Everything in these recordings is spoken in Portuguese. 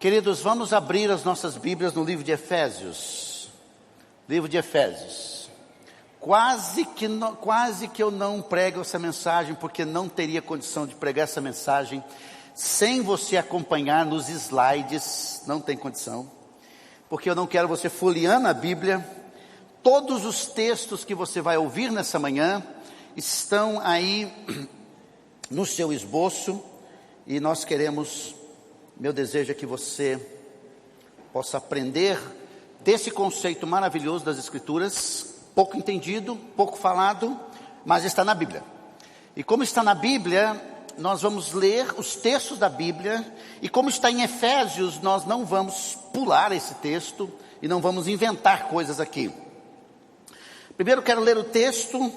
Queridos, vamos abrir as nossas Bíblias no livro de Efésios. Livro de Efésios. Quase que eu não prego essa mensagem, porque não teria condição de pregar essa mensagem sem você acompanhar nos slides. Não tem condição, porque eu não quero você folheando a Bíblia. Todos os textos que você vai ouvir nessa manhã estão aí no seu esboço, e nós queremos, meu desejo é que você possa aprender desse conceito maravilhoso das Escrituras, pouco entendido, pouco falado, mas está na Bíblia. E como está na Bíblia, nós vamos ler os textos da Bíblia, e como está em Efésios, nós não vamos pular esse texto e não vamos inventar coisas aqui. Primeiro quero ler o texto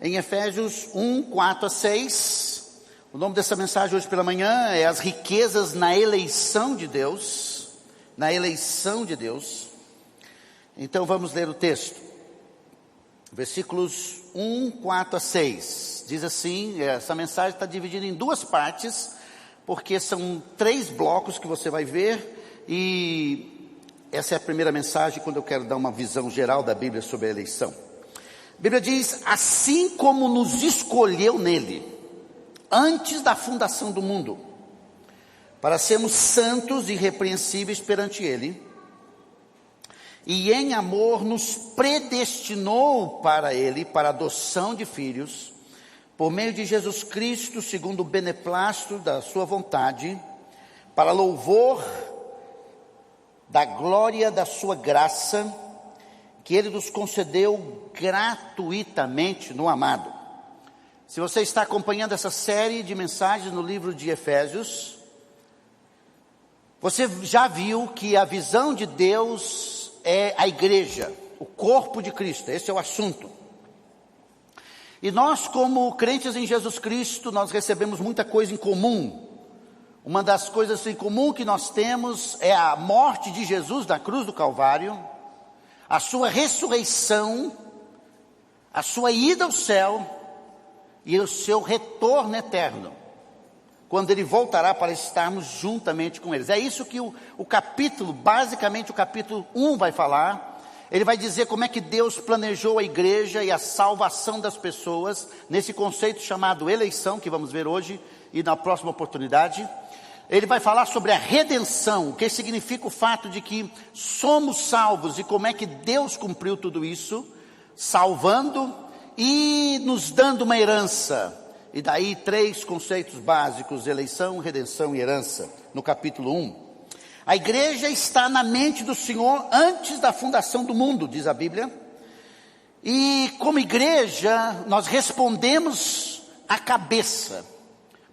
em Efésios 1, 4 a 6. O nome dessa mensagem hoje pela manhã é As Riquezas na Eleição de Deus. Na eleição de Deus. Então vamos ler o texto. Versículos 1, 4 a 6. Diz assim, essa mensagem está dividida em duas partes, porque são 3 blocos que você vai ver, e essa é a primeira mensagem quando eu quero dar uma visão geral da Bíblia sobre a eleição. A Bíblia diz: assim como nos escolheu nele, antes da fundação do mundo, para sermos santos e irrepreensíveis perante ele, e em amor nos predestinou para ele, para a adoção de filhos, por meio de Jesus Cristo, segundo o beneplácito da sua vontade, para louvor da glória da sua graça, que ele nos concedeu gratuitamente no amado. Se você está acompanhando essa série de mensagens no livro de Efésios, você já viu que a visão de Deus é a igreja, o corpo de Cristo. Esse é o assunto. E nós, como crentes em Jesus Cristo, nós recebemos muita coisa em comum. Uma das coisas em comum que nós temos é a morte de Jesus na cruz do Calvário, a sua ressurreição, a sua ida ao céu e o seu retorno eterno, quando ele voltará para estarmos juntamente com eles. É isso que o capítulo, basicamente o capítulo 1 vai falar. Ele vai dizer como é que Deus planejou a igreja e a salvação das pessoas, nesse conceito chamado eleição, que vamos ver hoje e na próxima oportunidade. Ele vai falar sobre a redenção, o que significa o fato de que somos salvos, e como é que Deus cumpriu tudo isso, salvando e nos dando uma herança. E daí 3 conceitos básicos: eleição, redenção e herança, no capítulo 1. A igreja está na mente do Senhor antes da fundação do mundo, diz a Bíblia. E como igreja, nós respondemos à cabeça.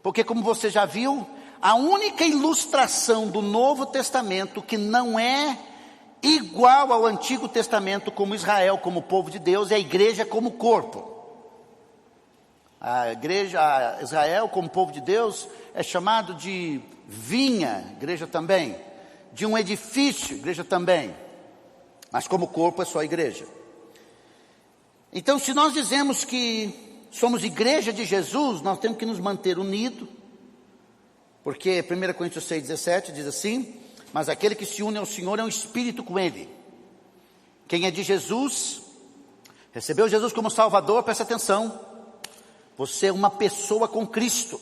Porque, como você já viu, a única ilustração do Novo Testamento que não é igual ao Antigo Testamento, como Israel, como povo de Deus, é a igreja como corpo. A igreja, Israel como povo de Deus, é chamado de vinha, igreja também, de um edifício, igreja também, mas como corpo é só a igreja. Então, se nós dizemos que somos igreja de Jesus, nós temos que nos manter unidos, porque 1 Coríntios 6,17 diz assim: mas aquele que se une ao Senhor é um espírito com ele. Quem é de Jesus, recebeu Jesus como Salvador, presta atenção, você é uma pessoa com Cristo.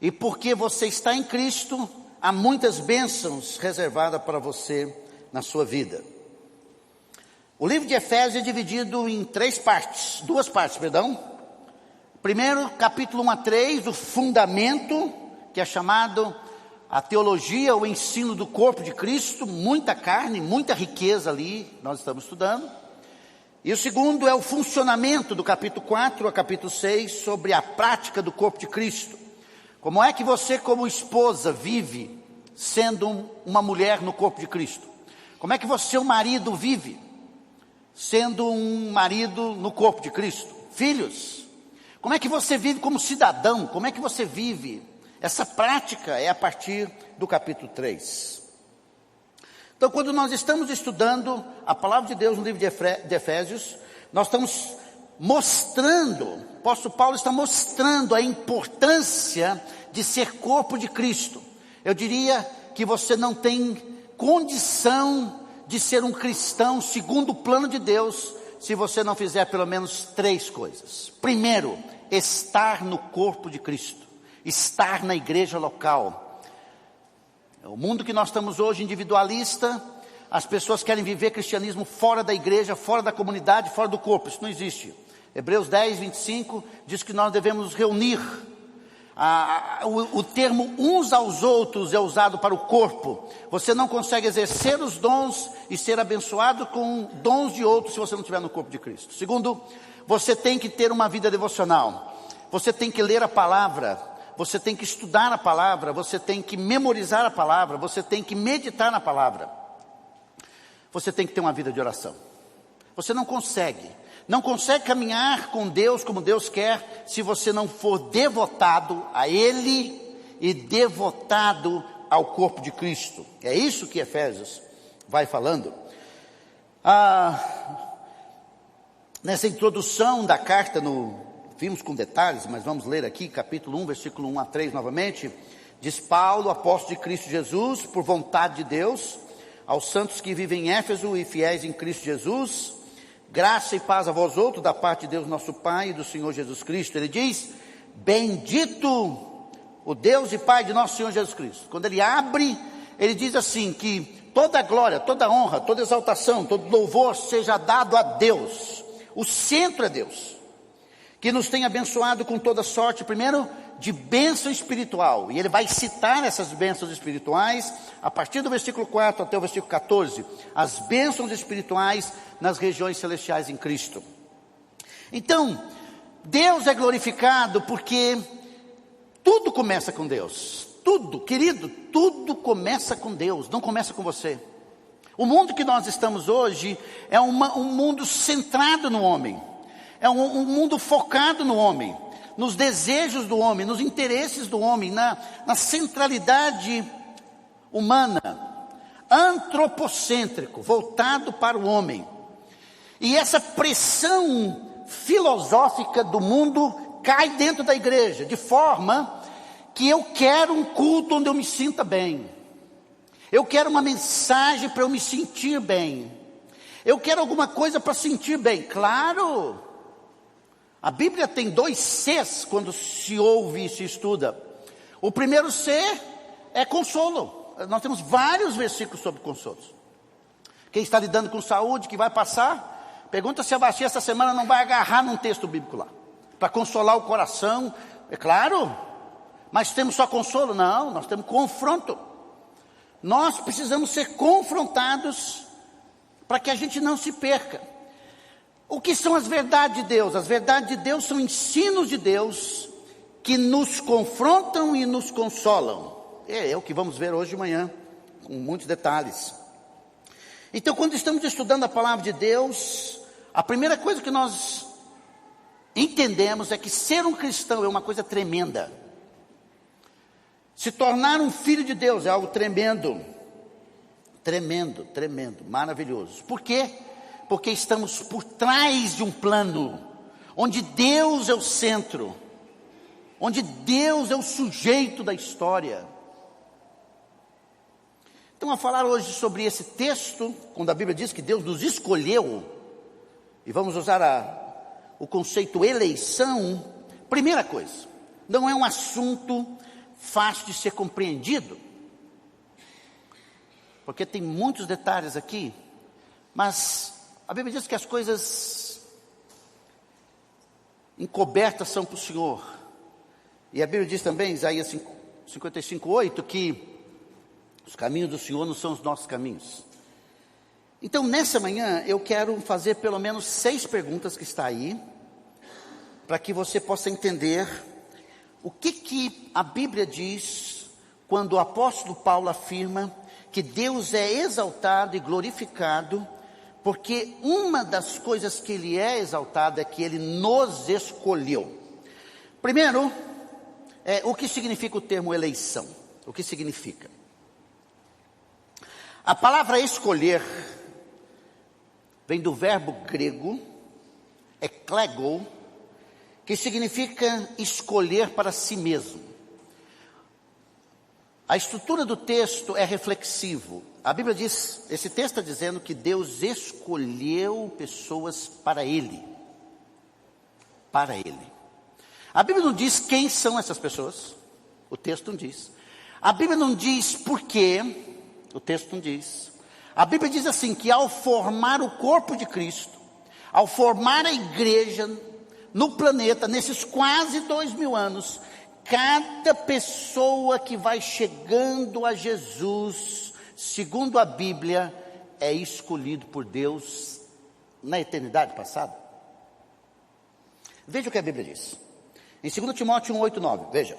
E porque você está em Cristo, há muitas bênçãos reservadas para você na sua vida. O livro de Efésios é dividido em 2 partes. Primeiro, capítulo 1 a 3, o fundamento, que é chamado a teologia, o ensino do corpo de Cristo, muita carne, muita riqueza ali, nós estamos estudando. E o segundo é o funcionamento, do capítulo 4 a capítulo 6, sobre a prática do corpo de Cristo. Como é que você, como esposa, vive sendo uma mulher no corpo de Cristo? Como é que você, o marido, vive sendo um marido no corpo de Cristo? Filhos, como é que você vive como cidadão? Como é que você vive? Essa prática é a partir do capítulo 3. Então, quando nós estamos estudando a palavra de Deus no livro de Efésios, nós estamos mostrando, o apóstolo Paulo está mostrando a importância de ser corpo de Cristo. Eu diria que que você não tem condição de ser um cristão segundo o plano de Deus, se você não fizer pelo menos 3 coisas. Primeiro, estar no corpo de Cristo, estar na igreja local. O mundo que nós estamos hoje, individualista, as pessoas querem viver cristianismo fora da igreja, fora da comunidade, fora do corpo. Isso não existe. Hebreus 10, 25 diz que nós devemos nos reunir. O termo uns aos outros é usado para o corpo. Você não consegue exercer os dons e ser abençoado com dons de outros se você não estiver no corpo de Cristo. Segundo, você tem que ter uma vida devocional. Você tem que ler a palavra. Você tem que estudar a palavra. Você tem que memorizar a palavra. Você tem que meditar na palavra. Você tem que ter uma vida de oração. Você não consegue caminhar com Deus como Deus quer, se você não for devotado a Ele e devotado ao corpo de Cristo. É isso que Efésios vai falando. Nessa introdução da carta, vimos com detalhes, mas vamos ler aqui, capítulo 1, versículo 1 a 3 novamente. Diz Paulo, apóstolo de Cristo Jesus, por vontade de Deus, aos santos que vivem em Éfeso e fiéis em Cristo Jesus, graça e paz a vós outros, da parte de Deus nosso Pai e do Senhor Jesus Cristo. Ele diz, bendito o Deus e Pai de nosso Senhor Jesus Cristo. Quando ele abre, ele diz assim, que toda glória, toda honra, toda exaltação, todo louvor seja dado a Deus. O centro é Deus, que nos tem abençoado com toda sorte, primeiro, de bênção espiritual. E ele vai citar essas bênçãos espirituais, a partir do versículo 4 até o versículo 14, as bênçãos espirituais nas regiões celestiais em Cristo. Então, Deus é glorificado porque tudo começa com Deus. Tudo, querido, tudo começa com Deus, não começa com você. O mundo que nós estamos hoje é um mundo centrado no homem. É um mundo focado no homem, nos desejos do homem, nos interesses do homem, na centralidade humana, antropocêntrico, voltado para o homem. E essa pressão filosófica do mundo cai dentro da igreja, de forma que eu quero um culto onde eu me sinta bem. Eu quero uma mensagem para eu me sentir bem. Eu quero alguma coisa para sentir bem. Claro, a Bíblia tem 2 Cs quando se ouve e se estuda. O primeiro C é consolo. Nós temos vários versículos sobre consolos. Quem está lidando com saúde, que vai passar, pergunta se a Baixia essa semana não vai agarrar num texto bíblico lá, para consolar o coração. É claro, mas temos só consolo? Não, nós temos confronto. Nós precisamos ser confrontados para que a gente não se perca. O que são as verdades de Deus? As verdades de Deus são ensinos de Deus que nos confrontam e nos consolam. É o que vamos ver hoje de manhã, com muitos detalhes. Então, quando estamos estudando a palavra de Deus, a primeira coisa que nós entendemos é que ser um cristão é uma coisa tremenda. Se tornar um filho de Deus é algo tremendo. Tremendo, tremendo, maravilhoso. Por quê? Porque estamos por trás de um plano, onde Deus é o centro, onde Deus é o sujeito da história. Então, a falar hoje sobre esse texto, quando a Bíblia diz que Deus nos escolheu, e vamos usar o conceito eleição, primeira coisa, não é um assunto fácil de ser compreendido, porque tem muitos detalhes aqui, mas a Bíblia diz que as coisas encobertas são para o Senhor. E a Bíblia diz também, Isaías 55:8, que os caminhos do Senhor não são os nossos caminhos. Então, nessa manhã, eu quero fazer pelo menos 6 perguntas que está aí, para que você possa entender o que a Bíblia diz quando o apóstolo Paulo afirma que Deus é exaltado e glorificado, porque uma das coisas que Ele é exaltado é que Ele nos escolheu. Primeiro, o que significa o termo eleição? O que significa? A palavra escolher vem do verbo grego, eklego, que significa escolher para si mesmo. A estrutura do texto é reflexivo. A Bíblia diz, esse texto está dizendo que Deus escolheu pessoas para Ele. Para Ele. A Bíblia não diz quem são essas pessoas. O texto não diz. A Bíblia não diz por quê. O texto não diz. A Bíblia diz assim, que ao formar o corpo de Cristo, ao formar a igreja no planeta, nesses quase 2000 anos, cada pessoa que vai chegando a Jesus, segundo a Bíblia, é escolhido por Deus na eternidade passada. Veja o que a Bíblia diz. Em 2 Timóteo 1:8-9, veja.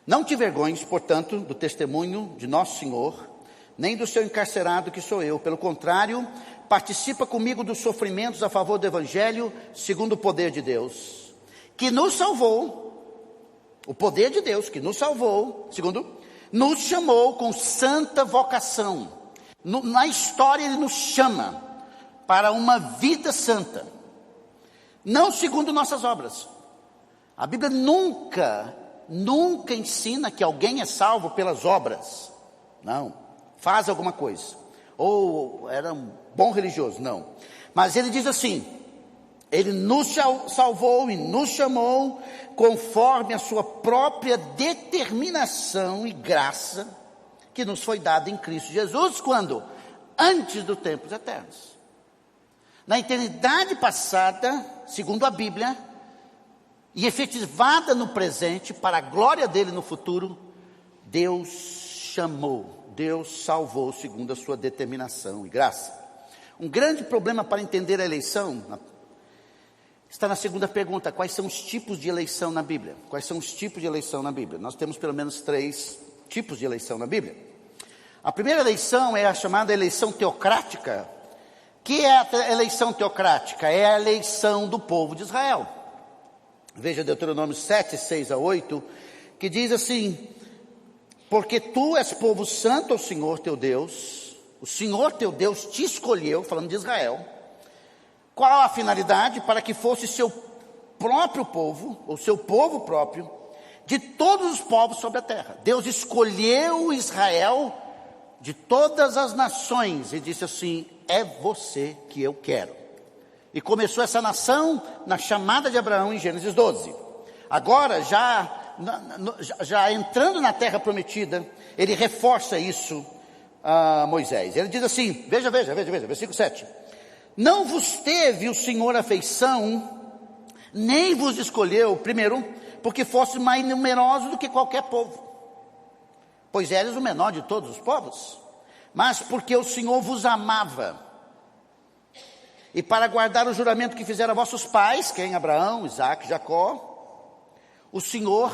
Não te envergonhes, portanto, do testemunho de nosso Senhor, nem do seu encarcerado que sou eu. Pelo contrário, participa comigo dos sofrimentos a favor do Evangelho, segundo o poder de Deus, que nos salvou. O poder de Deus que nos salvou, segundo, nos chamou com santa vocação. Na história Ele nos chama para uma vida santa. Não segundo nossas obras. A Bíblia nunca ensina que alguém é salvo pelas obras. Não. Faz alguma coisa. Ou era um bom religioso. Não. Mas Ele diz assim, Ele nos salvou e nos chamou conforme a sua própria determinação e graça que nos foi dada em Cristo Jesus, quando? Antes dos tempos eternos. Na eternidade passada, segundo a Bíblia, e efetivada no presente, para a glória dele no futuro, Deus chamou, Deus salvou segundo a sua determinação e graça. Um grande problema para entender a eleição está na segunda pergunta: quais são os tipos de eleição na Bíblia? Quais são os tipos de eleição na Bíblia? Nós temos pelo menos 3 tipos de eleição na Bíblia. A primeira eleição é a chamada eleição teocrática. O que é a eleição teocrática? É a eleição do povo de Israel. Veja Deuteronômio 7, 6-8, que diz assim: porque tu és povo santo ao Senhor teu Deus, o Senhor teu Deus te escolheu, falando de Israel. Qual a finalidade? Para que fosse seu próprio povo, ou seu povo próprio, de todos os povos sobre a terra. Deus escolheu Israel de todas as nações e disse assim: é você que eu quero. E começou essa nação na chamada de Abraão em Gênesis 12. Agora, já entrando na terra prometida, ele reforça isso a Moisés. Ele diz assim, veja, versículo 7. Não vos teve o Senhor afeição, nem vos escolheu, primeiro, porque fosse mais numerosos do que qualquer povo, pois eres o menor de todos os povos, mas porque o Senhor vos amava, e para guardar o juramento que fizeram a vossos pais, quem? Abraão, Isaque, Jacó, o Senhor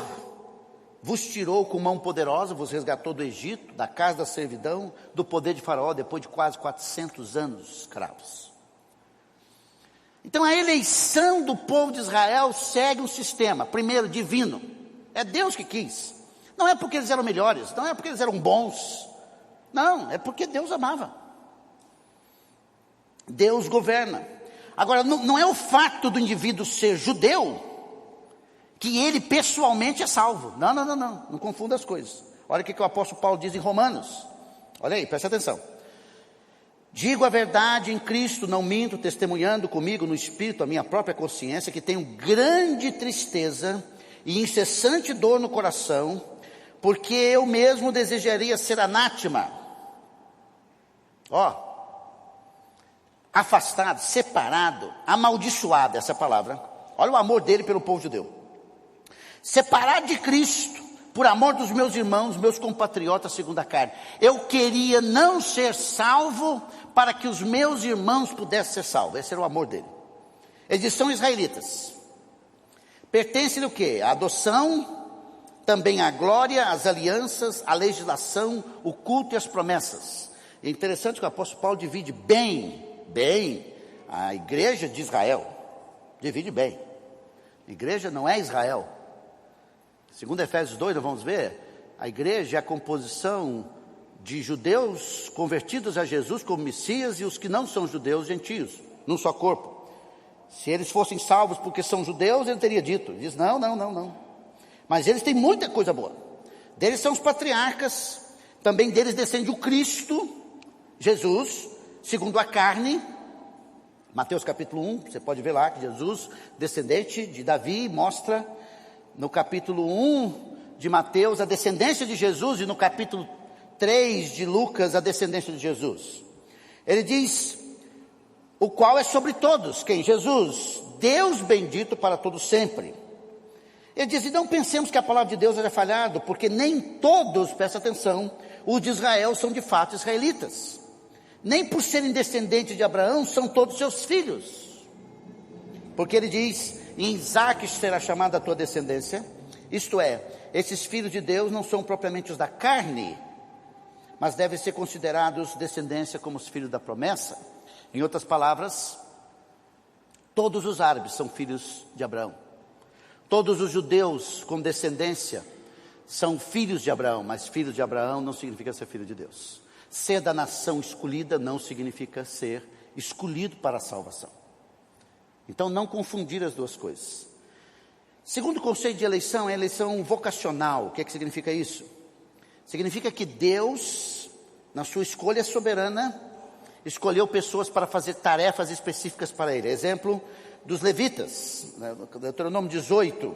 vos tirou com mão poderosa, vos resgatou do Egito, da casa da servidão, do poder de Faraó, depois de quase 400 anos escravos. Então a eleição do povo de Israel segue um sistema, primeiro divino, é Deus que quis, não é porque eles eram melhores, não é porque eles eram bons, não, é porque Deus amava. Deus governa. Agora, não é o fato do indivíduo ser judeu que ele pessoalmente é salvo. Não confunda as coisas. Olha o que o apóstolo Paulo diz em Romanos. Olha aí, presta atenção. Digo a verdade em Cristo, não minto, testemunhando comigo no Espírito a minha própria consciência, que tenho grande tristeza e incessante dor no coração, porque eu mesmo desejaria ser anátema. Afastado, separado, amaldiçoado, essa palavra. Olha o amor dele pelo povo judeu. Separado de Cristo, por amor dos meus irmãos, meus compatriotas segundo a carne. Eu queria não ser salvo para que os meus irmãos pudessem ser salvos. Esse era o amor dele. Eles são israelitas. Pertencem o quê? A adoção, também a glória, as alianças, a legislação, o culto e as promessas. É interessante que o apóstolo Paulo divide bem a igreja de Israel. Divide bem. A igreja não é Israel. Segundo Efésios 2, nós vamos ver, a igreja é a composição de judeus convertidos a Jesus como Messias e os que não são judeus, gentios, num só corpo. Se eles fossem salvos porque são judeus, ele teria dito. Ele diz, não. Mas eles têm muita coisa boa. Deles são os patriarcas, também deles descende o Cristo, Jesus, segundo a carne. Mateus capítulo 1, você pode ver lá que Jesus, descendente de Davi, mostra no capítulo 1 de Mateus a descendência de Jesus, e no capítulo 3 de Lucas a descendência de Jesus. Ele diz, o qual é sobre todos, quem? Jesus, Deus bendito para todos sempre. Ele diz, e não pensemos que a palavra de Deus é falhada, porque nem todos, presta atenção, os de Israel são de fato israelitas. Nem por serem descendentes de Abraão são todos seus filhos. Porque ele diz, em Isaque será chamada a tua descendência. Isto é, esses filhos de Deus não são propriamente os da carne, mas devem ser considerados descendência como os filhos da promessa. Em outras palavras, todos os árabes são filhos de Abraão. Todos os judeus com descendência são filhos de Abraão, mas filho de Abraão não significa ser filho de Deus. Ser da nação escolhida não significa ser escolhido para a salvação. Então não confundir as duas coisas. Segundo conceito de eleição é a eleição vocacional. O que significa isso? Significa que Deus, na sua escolha soberana, escolheu pessoas para fazer tarefas específicas para ele. Exemplo dos levitas, Deuteronômio 18,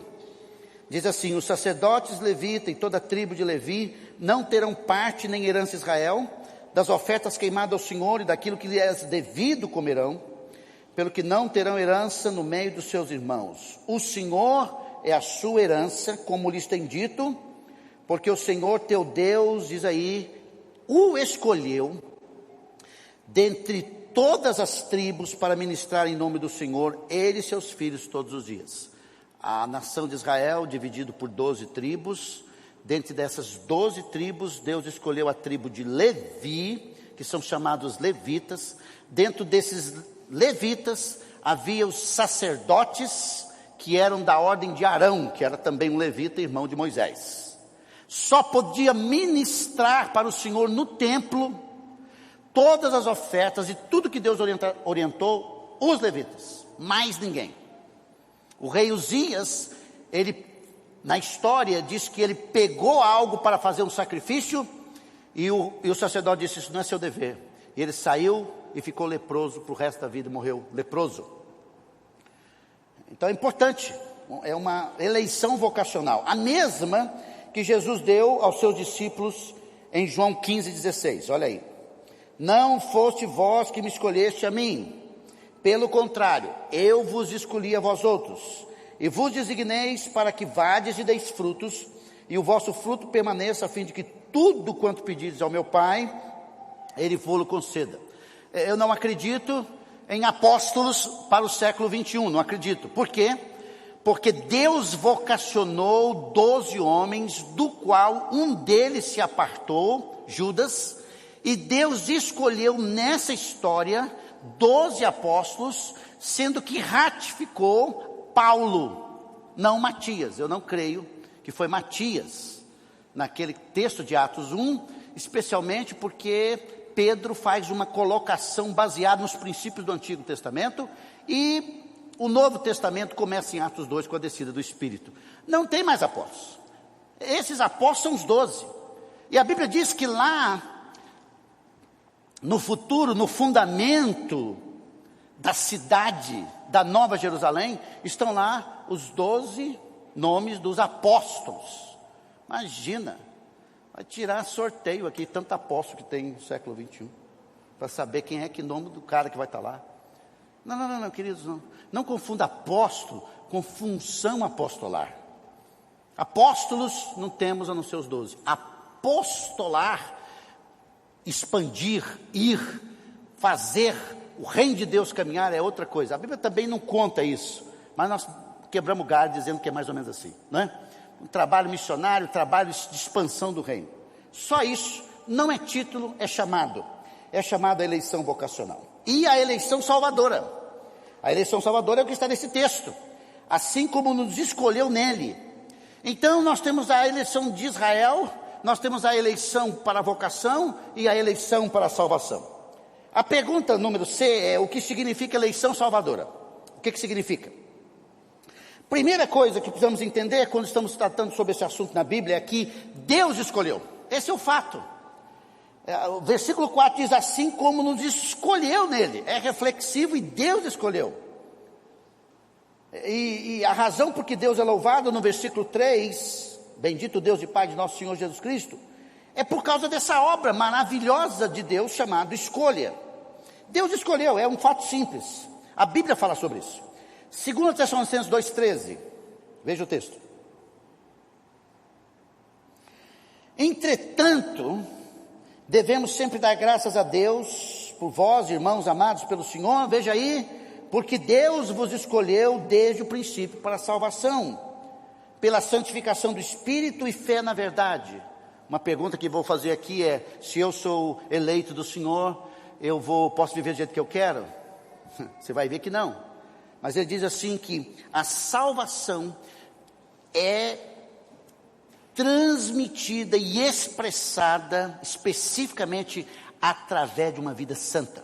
diz assim, os sacerdotes levitas e toda a tribo de Levi não terão parte nem herança em Israel, das ofertas queimadas ao Senhor e daquilo que lhes é devido comerão, pelo que não terão herança no meio dos seus irmãos. O Senhor é a sua herança, como lhes tem dito, porque o Senhor teu Deus, diz aí, o escolheu dentre todas as tribos para ministrar em nome do Senhor, ele e seus filhos todos os dias. A nação de Israel, dividido por 12 tribos, dentre dessas 12 tribos, Deus escolheu a tribo de Levi, que são chamados levitas. Dentro desses levitas, havia os sacerdotes, que eram da ordem de Arão, que era também um levita, irmão de Moisés. Só podia ministrar para o Senhor no templo, todas as ofertas e tudo que Deus orientou, os levitas, mais ninguém. O rei Uzias, ele, na história, diz que ele pegou algo para fazer um sacrifício, e o sacerdote disse, isso não é seu dever. E ele saiu e ficou leproso para o resto da vida, morreu leproso. Então é importante, é uma eleição vocacional, a mesma que Jesus deu aos seus discípulos em João 15,16, olha aí. Não foste vós que me escolheste a mim, pelo contrário, eu vos escolhi a vós outros, e vos designeis para que vades e deis frutos, e o vosso fruto permaneça, a fim de que tudo quanto pedires ao meu Pai, Ele vos conceda. Eu não acredito em apóstolos para o século 21, não acredito. Por quê? Porque Deus vocacionou 12 homens, do qual um deles se apartou, Judas, e Deus escolheu nessa história 12 apóstolos, sendo que ratificou Paulo, não Matias. Eu não creio que foi Matias, naquele texto de Atos 1, especialmente porque Pedro faz uma colocação baseada nos princípios do Antigo Testamento, e o Novo Testamento começa em Atos 2 com a descida do Espírito. Não tem mais apóstolos. Esses apóstolos são os 12. E a Bíblia diz que lá, no futuro, no fundamento da cidade, da Nova Jerusalém, estão lá os 12 nomes dos apóstolos. Imagina, vai tirar sorteio aqui, tanto apóstolo que tem no século 21, para saber quem é que nome do cara que vai estar lá. Não, queridos, não confunda apóstolo com função apostolar. Apóstolos não temos a não ser os 12. Apostolar, expandir, ir, fazer o reino de Deus caminhar é outra coisa. A Bíblia também não conta isso, mas nós quebramos galho dizendo que é mais ou menos assim, não é? Um trabalho missionário, trabalho de expansão do reino. Só isso, não é título, é chamado a eleição vocacional. E a eleição salvadora. A eleição salvadora é o que está nesse texto, assim como nos escolheu nele. Então nós temos a eleição de Israel, nós temos a eleição para a vocação e a eleição para a salvação. A pergunta número C é: o que significa eleição salvadora? O que significa? Primeira coisa que precisamos entender quando estamos tratando sobre esse assunto na Bíblia é que Deus escolheu. Esse é o fato. O versículo 4 diz assim como nos escolheu nele. É reflexivo e Deus escolheu. E a razão por que Deus é louvado no versículo 3, bendito Deus e Pai de nosso Senhor Jesus Cristo, é por causa dessa obra maravilhosa de Deus chamada escolha. Deus escolheu, é um fato simples. A Bíblia fala sobre isso. 2 Tessalonicenses 2,13, veja o texto. Entretanto, devemos sempre dar graças a Deus por vós, irmãos amados pelo Senhor, veja aí, porque Deus vos escolheu desde o princípio para a salvação, pela santificação do Espírito e fé na verdade. Uma pergunta que vou fazer aqui é, se eu sou eleito do Senhor, posso viver do jeito que eu quero? Você vai ver que não. Mas ele diz assim que a salvação é transmitida e expressada especificamente através de uma vida santa,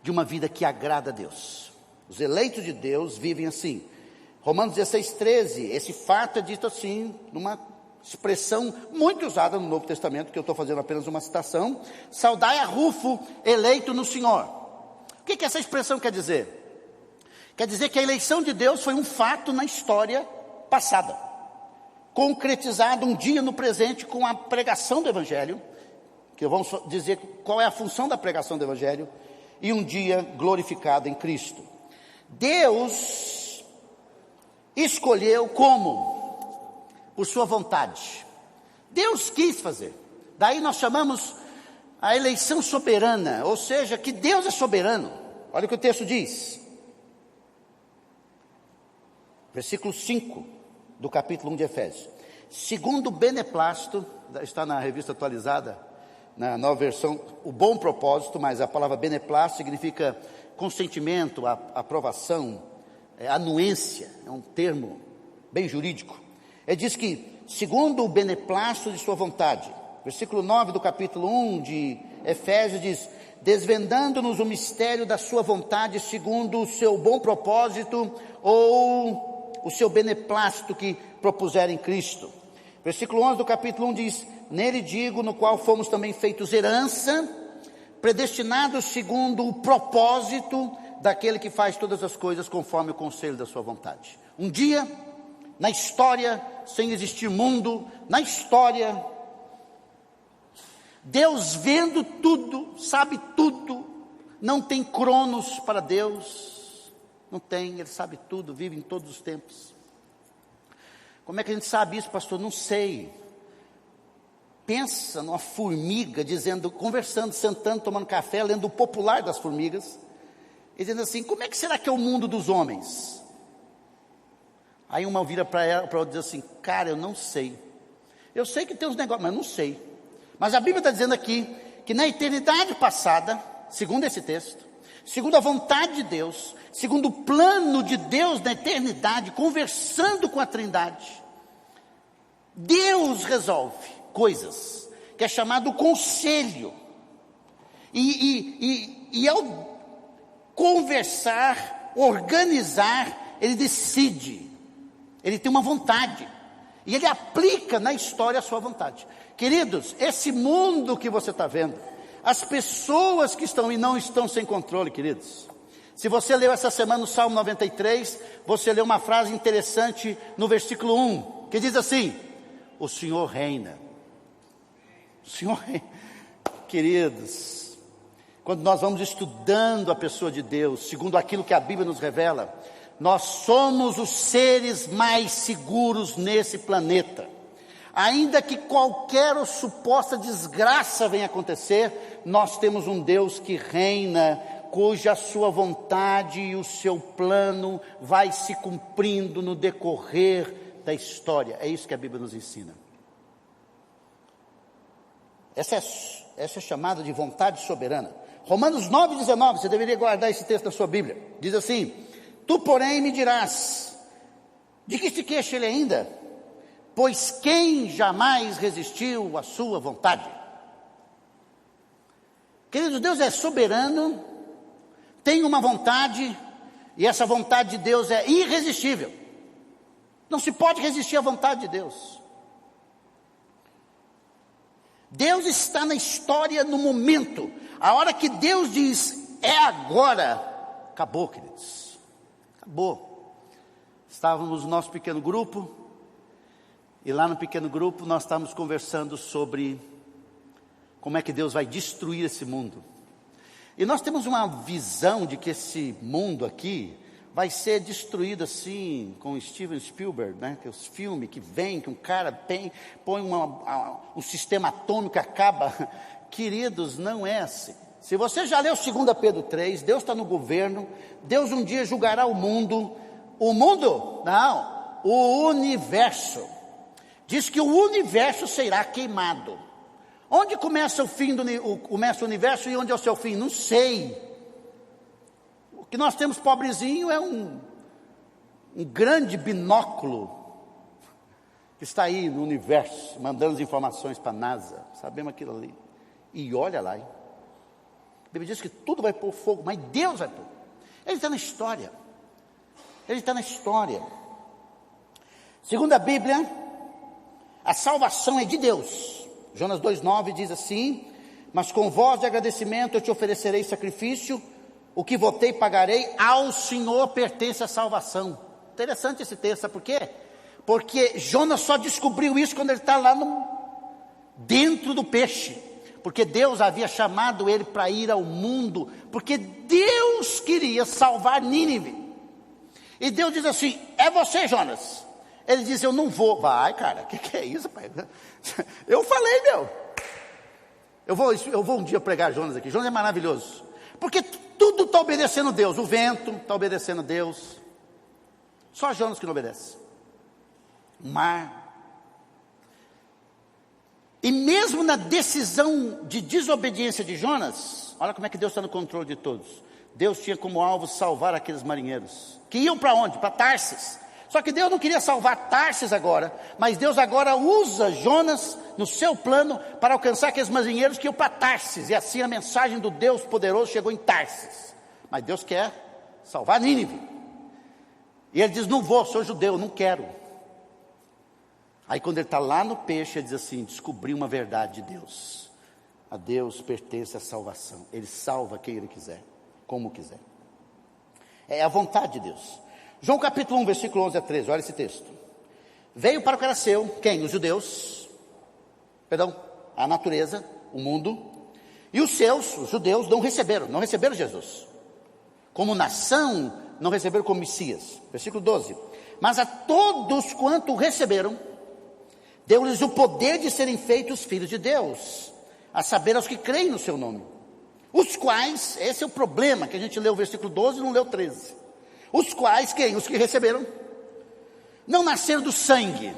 de uma vida que agrada a Deus. Os eleitos de Deus vivem assim. Romanos 16:13, esse fato é dito assim, numa expressão muito usada no Novo Testamento, que eu estou fazendo apenas uma citação: saudai a Rufo, eleito no Senhor. O que essa expressão quer dizer? Quer dizer que a eleição de Deus foi um fato na história passada, concretizado um dia no presente com a pregação do Evangelho, que vamos dizer qual é a função da pregação do Evangelho, e um dia glorificado em Cristo. Deus escolheu como? Por sua vontade. Deus quis fazer. Daí nós chamamos a eleição soberana, ou seja, que Deus é soberano. Olha o que o texto diz. Versículo 5 do capítulo 1 de Efésios. Segundo o beneplácito, está na revista atualizada, na nova versão, o bom propósito, mas a palavra beneplácito significa consentimento, aprovação, anuência, é um termo bem jurídico. Ele diz que, segundo o beneplácito de sua vontade, versículo 9 do capítulo 1 de Efésios diz, desvendando-nos o mistério da sua vontade, segundo o seu bom propósito, ou o seu beneplácito que propuser em Cristo. Versículo 11 do capítulo 1 diz, nele digo, no qual fomos também feitos herança, predestinados segundo o propósito daquele que faz todas as coisas conforme o conselho da sua vontade. Um dia, na história, sem existir mundo, na história, Deus vendo tudo, sabe tudo, não tem cronos para Deus, não tem, Ele sabe tudo, vive em todos os tempos. Como é que a gente sabe isso, pastor? Não sei. Pensa numa formiga dizendo, conversando, sentando, tomando café, lendo o Popular das Formigas, e dizendo assim, como é que será que é o mundo dos homens? Aí uma vira para ela, para outra, diz assim, cara, eu não sei. Eu sei que tem uns negócios, mas não sei. Mas a Bíblia está dizendo aqui, que na eternidade passada, segundo esse texto, segundo a vontade de Deus, segundo o plano de Deus na eternidade, conversando com a Trindade, Deus resolve coisas, que é chamado conselho, e ao conversar, organizar, Ele decide, Ele tem uma vontade, e Ele aplica na história a sua vontade. Queridos, esse mundo que você está vendo, as pessoas que estão e não estão sem controle, queridos. Se você leu essa semana o Salmo 93, você leu uma frase interessante no versículo 1, que diz assim, o Senhor reina. O Senhor reina. Queridos, quando nós vamos estudando a pessoa de Deus, segundo aquilo que a Bíblia nos revela, nós somos os seres mais seguros nesse planeta. Ainda que qualquer ou suposta desgraça venha acontecer, nós temos um Deus que reina, cuja sua vontade e o seu plano vai se cumprindo no decorrer da história. É isso que a Bíblia nos ensina. Essa é chamada de vontade soberana. Romanos 9,19, você deveria guardar esse texto na sua Bíblia. Diz assim, tu porém me dirás, de que se queixa ele ainda? Pois quem jamais resistiu à sua vontade? Queridos, Deus é soberano, tem uma vontade, e essa vontade de Deus é irresistível. Não se pode resistir à vontade de Deus. Deus está na história no momento. A hora que Deus diz, é agora, acabou, queridos. Acabou. Estávamos no nosso pequeno grupo, e lá no pequeno grupo nós estávamos conversando sobre como é que Deus vai destruir esse mundo. E nós temos uma visão de que esse mundo aqui vai ser destruído assim, com Steven Spielberg, né? Que os filmes que vem, que um cara põe um sistema atômico e acaba. Queridos, não é assim. Se você já leu 2 Pedro 3, Deus está no governo, Deus um dia julgará o mundo. O mundo? Não, o universo. Diz que o universo será queimado. Onde começa começa o universo e onde é o seu fim? Não sei. O que nós temos pobrezinho é um grande binóculo que está aí no universo, mandando as informações para a NASA. Sabemos aquilo ali. E olha lá, hein? A Bíblia diz que tudo vai pôr fogo, mas Deus vai pôr. Ele está na história. Ele está na história. Segundo a Bíblia, a salvação é de Deus. Jonas 2,9 diz assim: mas com voz de agradecimento eu te oferecerei sacrifício, o que votei pagarei, ao Senhor pertence a salvação. Interessante esse texto, sabe por quê? Porque Jonas só descobriu isso quando ele está lá dentro do peixe. Porque Deus havia chamado ele para ir ao mundo, porque Deus queria salvar Nínive. E Deus diz assim: é você, Jonas. Ele diz: eu não vou. Vai, cara, o que é isso, pai? Eu falei, meu. Eu vou um dia pregar Jonas aqui. Jonas é maravilhoso. Porque tudo está obedecendo Deus. O vento está obedecendo Deus. Só Jonas que não obedece. O mar. E mesmo na decisão de desobediência de Jonas, olha como é que Deus está no controle de todos. Deus tinha como alvo salvar aqueles marinheiros. Que iam para onde? Para Tarsis. Só que Deus não queria salvar Tarsis agora, mas Deus agora usa Jonas no seu plano para alcançar aqueles marinheiros que iam para Tarsis. E assim a mensagem do Deus poderoso chegou em Tarsis. Mas Deus quer salvar Nínive. E ele diz: não vou, sou judeu, não quero. Aí quando ele está lá no peixe, ele diz assim: descobri uma verdade de Deus. A Deus pertence a salvação. Ele salva quem Ele quiser, como quiser. É a vontade de Deus. João capítulo 1, versículo 11 a 13, olha esse texto. Veio para o que era seu, quem? Os judeus. Perdão, a natureza, o mundo. E os seus, os judeus, não receberam Jesus. Como nação, não receberam como Messias. Versículo 12. Mas a todos quanto o receberam, deu-lhes o poder de serem feitos filhos de Deus, a saber, aos que creem no seu nome. Os quais, esse é o problema, que a gente leu o versículo 12 e não leu o 13. Os quais, quem? Os que receberam, não nasceram do sangue.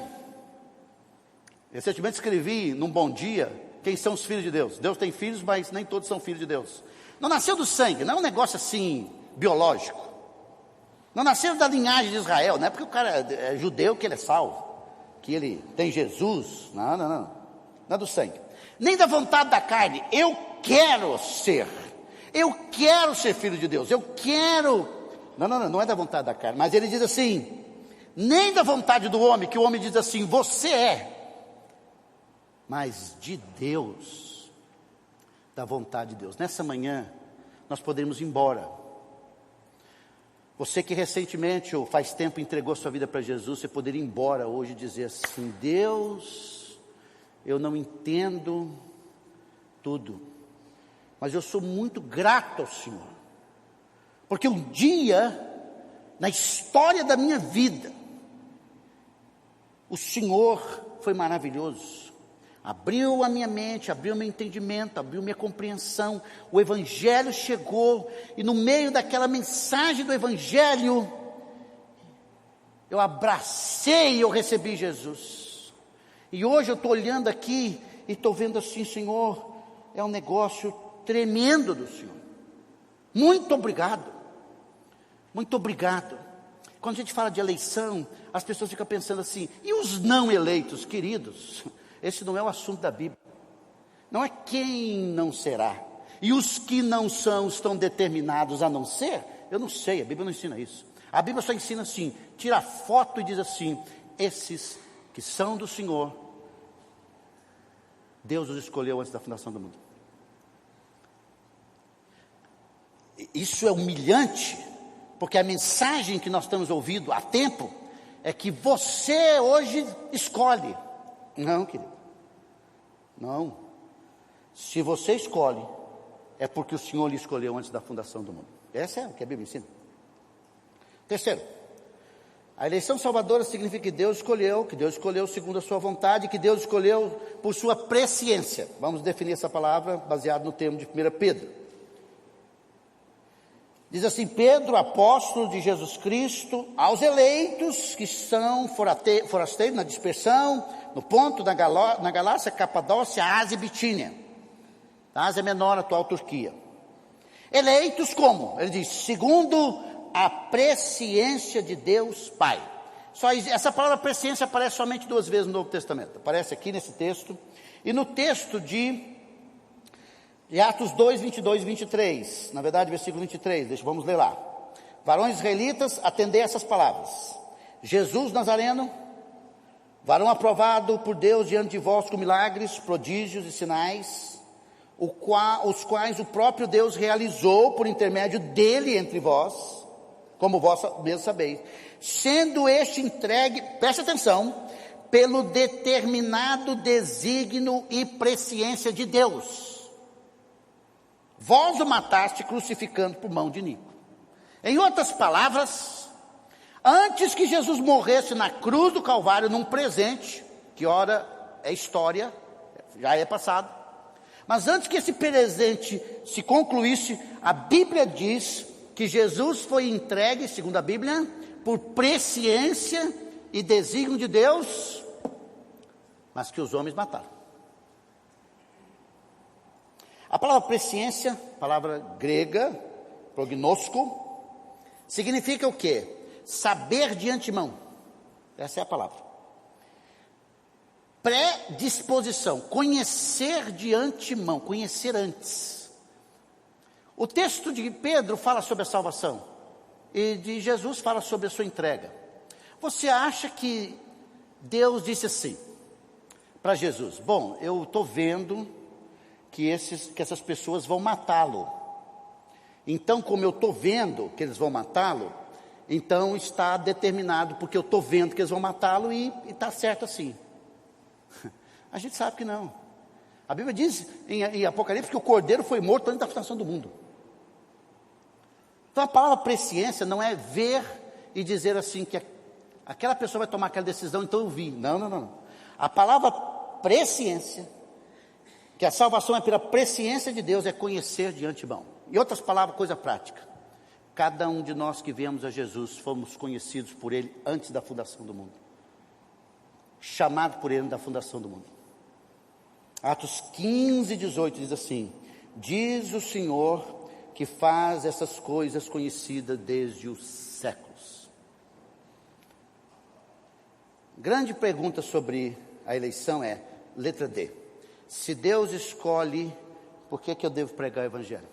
Recentemente escrevi num Bom Dia, quem são os filhos de Deus. Deus tem filhos, mas nem todos são filhos de Deus. Não nasceu do sangue, não é um negócio assim, biológico. Não nasceu da linhagem de Israel, não é porque o cara é judeu que ele é salvo, que ele tem Jesus. Não é do sangue. Nem da vontade da carne. Eu quero ser filho de Deus, eu quero. Não é da vontade da carne, mas ele diz assim, nem da vontade do homem, que o homem diz assim, você é, mas de Deus, da vontade de Deus. Nessa manhã, nós podemos ir embora. Você que recentemente ou faz tempo entregou sua vida para Jesus, você poderia ir embora hoje e dizer assim: Deus, eu não entendo tudo, mas eu sou muito grato ao Senhor. Porque um dia, na história da minha vida, o Senhor foi maravilhoso. Abriu a minha mente, abriu o meu entendimento, abriu minha compreensão. O Evangelho chegou, e no meio daquela mensagem do Evangelho, eu abracei e eu recebi Jesus. E hoje eu estou olhando aqui e estou vendo assim: Senhor, é um negócio tremendo do Senhor. Muito obrigado. Muito obrigado. Quando a gente fala de eleição, as pessoas ficam pensando assim: e os não eleitos? Queridos, esse não é o assunto da Bíblia. Não é quem não será. E os que não são estão determinados a não ser? Eu não sei, a Bíblia não ensina isso. A Bíblia só ensina assim, tira foto e diz assim: esses que são do Senhor, Deus os escolheu antes da fundação do mundo. Isso é humilhante, porque a mensagem que nós estamos ouvindo há tempo é que você hoje escolhe. Não, querido. Não. Se você escolhe, é porque o Senhor lhe escolheu antes da fundação do mundo. Essa é o que a Bíblia ensina. Terceiro, a eleição salvadora significa que Deus escolheu segundo a sua vontade, que Deus escolheu por sua presciência. Vamos definir essa palavra baseado no termo de 1 Pedro. Diz assim: Pedro, apóstolo de Jesus Cristo, aos eleitos que são forasteiros na dispersão, no Ponto, na Galácia, Capadócia, Ásia e Bitínia. A Ásia Menor, atual Turquia. Eleitos como? Ele diz, segundo a presciência de Deus Pai. Essa palavra presciência aparece somente 2 vezes no Novo Testamento. Aparece aqui nesse texto, e no texto de Atos 2, 22 e 23, na verdade versículo 23, vamos ler lá. Varões israelitas, atendei essas palavras. Jesus Nazareno, varão aprovado por Deus diante de vós com milagres, prodígios e sinais, os quais o próprio Deus realizou por intermédio dele entre vós, como vós mesmos sabeis, sendo este entregue, preste atenção, pelo determinado desígnio e presciência de Deus. Vós o mataste crucificando por mão de Nico. Em outras palavras, antes que Jesus morresse na cruz do Calvário, num presente, que ora é história, já é passado, mas antes que esse presente se concluísse, a Bíblia diz que Jesus foi entregue, segundo a Bíblia, por presciência e desígnio de Deus, mas que os homens mataram. A palavra presciência, palavra grega, prognosko, significa o quê? Saber de antemão. Essa é a palavra. Predisposição, conhecer de antemão, conhecer antes. O texto de Pedro fala sobre a salvação, e de Jesus fala sobre a sua entrega. Você acha que Deus disse assim para Jesus: bom, eu estou vendo que essas pessoas vão matá-lo. Então, como eu estou vendo que eles vão matá-lo, então está determinado, porque eu estou vendo que eles vão matá-lo e está certo assim. A gente sabe que não. A Bíblia diz em Apocalipse que o Cordeiro foi morto antes da fundação do mundo. Então a palavra presciência não é ver e dizer assim que aquela pessoa vai tomar aquela decisão, então eu vi. Não. A palavra presciência, que a salvação é pela presciência de Deus, é conhecer de antemão. Em outras palavras, coisa prática. Cada um de nós que viemos a Jesus, fomos conhecidos por Ele antes da fundação do mundo. Chamado por Ele da fundação do mundo. Atos 15, 18 diz assim: diz o Senhor que faz essas coisas conhecidas desde os séculos. Grande pergunta sobre a eleição é, letra D. Se Deus escolhe, por que eu devo pregar o Evangelho?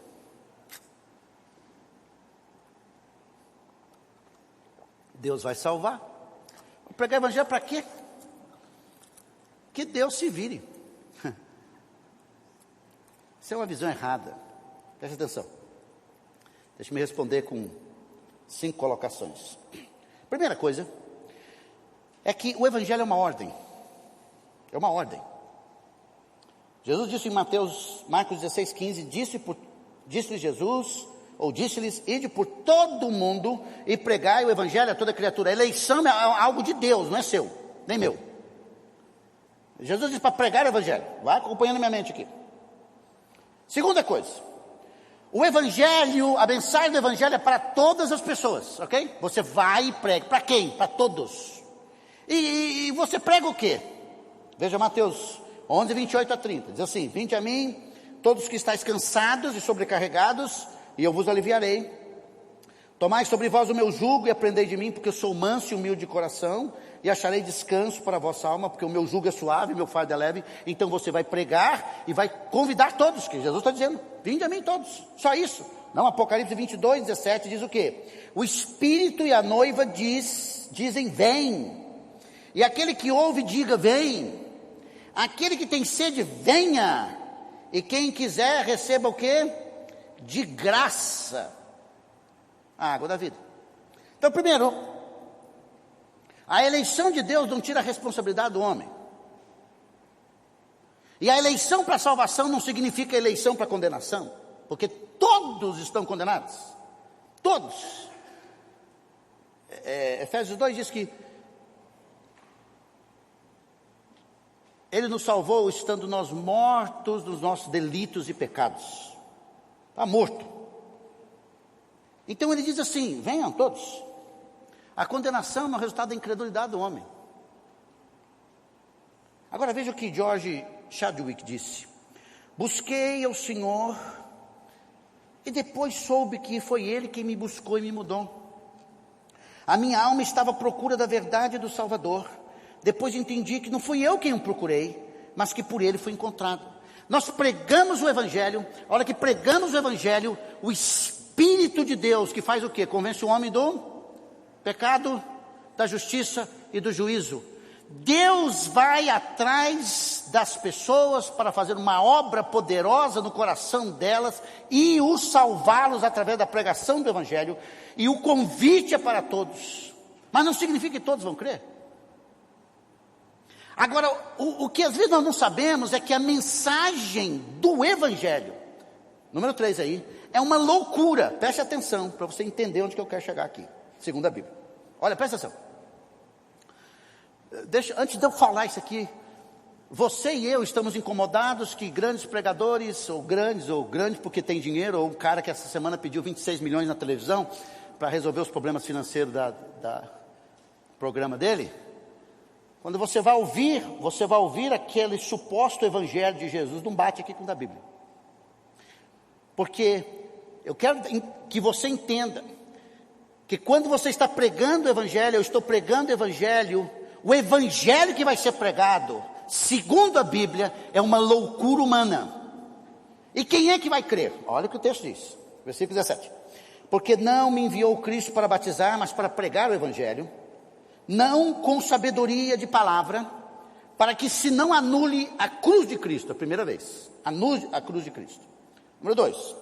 Deus vai salvar. Vou pregar o Evangelho para quê? Que Deus se vire. Isso é uma visão errada. Preste atenção. Deixa-me responder com 5 colocações. Primeira coisa, é que o Evangelho é uma ordem. É uma ordem. Jesus disse em Marcos 16, 15, disse-lhes Jesus, ou disse-lhes, ide por todo o mundo e pregai o Evangelho a toda criatura. A eleição é algo de Deus, não é seu, nem meu. Jesus disse para pregar o Evangelho. Vai acompanhando minha mente aqui. Segunda coisa, o Evangelho, a mensagem do Evangelho é para todas as pessoas, ok? Você vai e prega. Para quem? Para todos. E você prega o quê? Veja Mateus 11, 28 a 30, diz assim: vinde a mim, todos que estáis cansados e sobrecarregados, e eu vos aliviarei. Tomai sobre vós o meu jugo e aprendei de mim, porque eu sou manso e humilde de coração, e acharei descanso para a vossa alma, porque o meu jugo é suave e o meu fardo é leve. Então você vai pregar e vai convidar todos, que Jesus está dizendo, vinde a mim todos, só isso. Não, Apocalipse 22, 17 diz o quê? O Espírito e a noiva dizem, vem. E aquele que ouve, diga: vem. Aquele que tem sede, venha. E quem quiser, receba o quê? De graça a água da vida. Então, primeiro, a eleição de Deus não tira a responsabilidade do homem. E a eleição para a salvação não significa eleição para condenação, porque todos estão condenados. Todos. Efésios 2 diz que Ele nos salvou estando nós mortos dos nossos delitos e pecados. Está morto. Então ele diz assim: venham todos. A condenação é o resultado da incredulidade do homem. Agora veja o que George Chadwick disse: busquei ao Senhor e depois soube que foi Ele quem me buscou e me mudou. A minha alma estava à procura da verdade do Salvador. Depois entendi que não fui eu quem o procurei, mas que por Ele fui encontrado. Nós pregamos o Evangelho. A hora que pregamos o Evangelho, o Espírito de Deus, que faz o quê? Convence o homem do pecado, da justiça e do juízo. Deus vai atrás das pessoas para fazer uma obra poderosa no coração delas e os salvá-los através da pregação do Evangelho. E o convite é para todos, mas não significa que todos vão crer. Agora, o que às vezes nós não sabemos é que a mensagem do Evangelho, número 3 aí, é uma loucura. Preste atenção para você entender onde que eu quero chegar aqui, segundo a Bíblia. Olha, presta atenção. Antes de eu falar isso aqui, você e eu estamos incomodados que grandes pregadores, ou grandes porque tem dinheiro, ou um cara que essa semana pediu 26 milhões na televisão para resolver os problemas financeiros da programa dele. Quando você vai ouvir aquele suposto evangelho de Jesus, não bate aqui com o da Bíblia. Porque eu quero que você entenda que quando você está pregando o evangelho, eu estou pregando o evangelho que vai ser pregado, segundo a Bíblia, é uma loucura humana. E quem é que vai crer? Olha o que o texto diz, versículo 17. Porque não me enviou Cristo para batizar, mas para pregar o evangelho, não com sabedoria de palavra, para que se não anule a cruz de Cristo, a primeira vez, anule a cruz de Cristo. Número 2,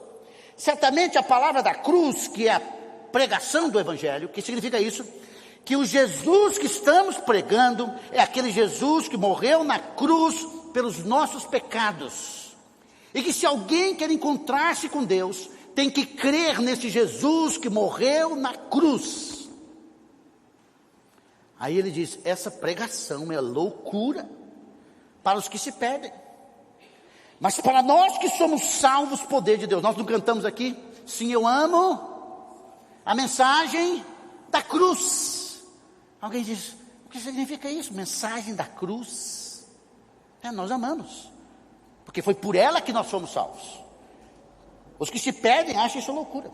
certamente a palavra da cruz, que é a pregação do evangelho, que significa isso, que o Jesus que estamos pregando é aquele Jesus que morreu na cruz pelos nossos pecados, e que se alguém quer encontrar-se com Deus, tem que crer nesse Jesus que morreu na cruz. Aí ele diz, essa pregação é loucura para os que se perdem, mas para nós que somos salvos, poder de Deus. Nós não cantamos aqui, sim, eu amo a mensagem da cruz. Alguém diz, o que significa isso? Mensagem da cruz? Nós amamos, porque foi por ela que nós fomos salvos. Os que se perdem acham isso loucura.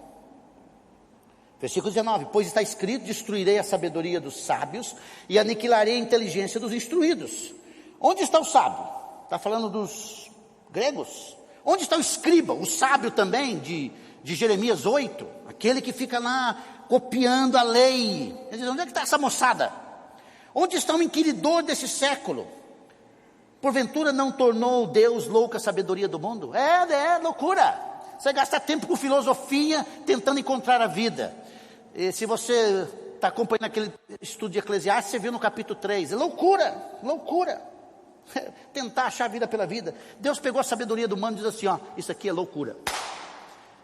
Versículo 19, pois está escrito, destruirei a sabedoria dos sábios e aniquilarei a inteligência dos instruídos. Onde está o sábio? Está falando dos gregos. Onde está o escriba, o sábio também, de Jeremias 8, aquele que fica lá copiando a lei? Ele diz, onde é que está essa moçada? Onde está o inquiridor desse século? Porventura não tornou Deus louca a sabedoria do mundo? É loucura. Você gasta tempo com filosofia, tentando encontrar a vida. E se você está acompanhando aquele estudo de Eclesiastes, você viu no capítulo 3, é loucura. Tentar achar a vida pela vida. Deus pegou a sabedoria do mundo e diz assim, ó, isso aqui é loucura.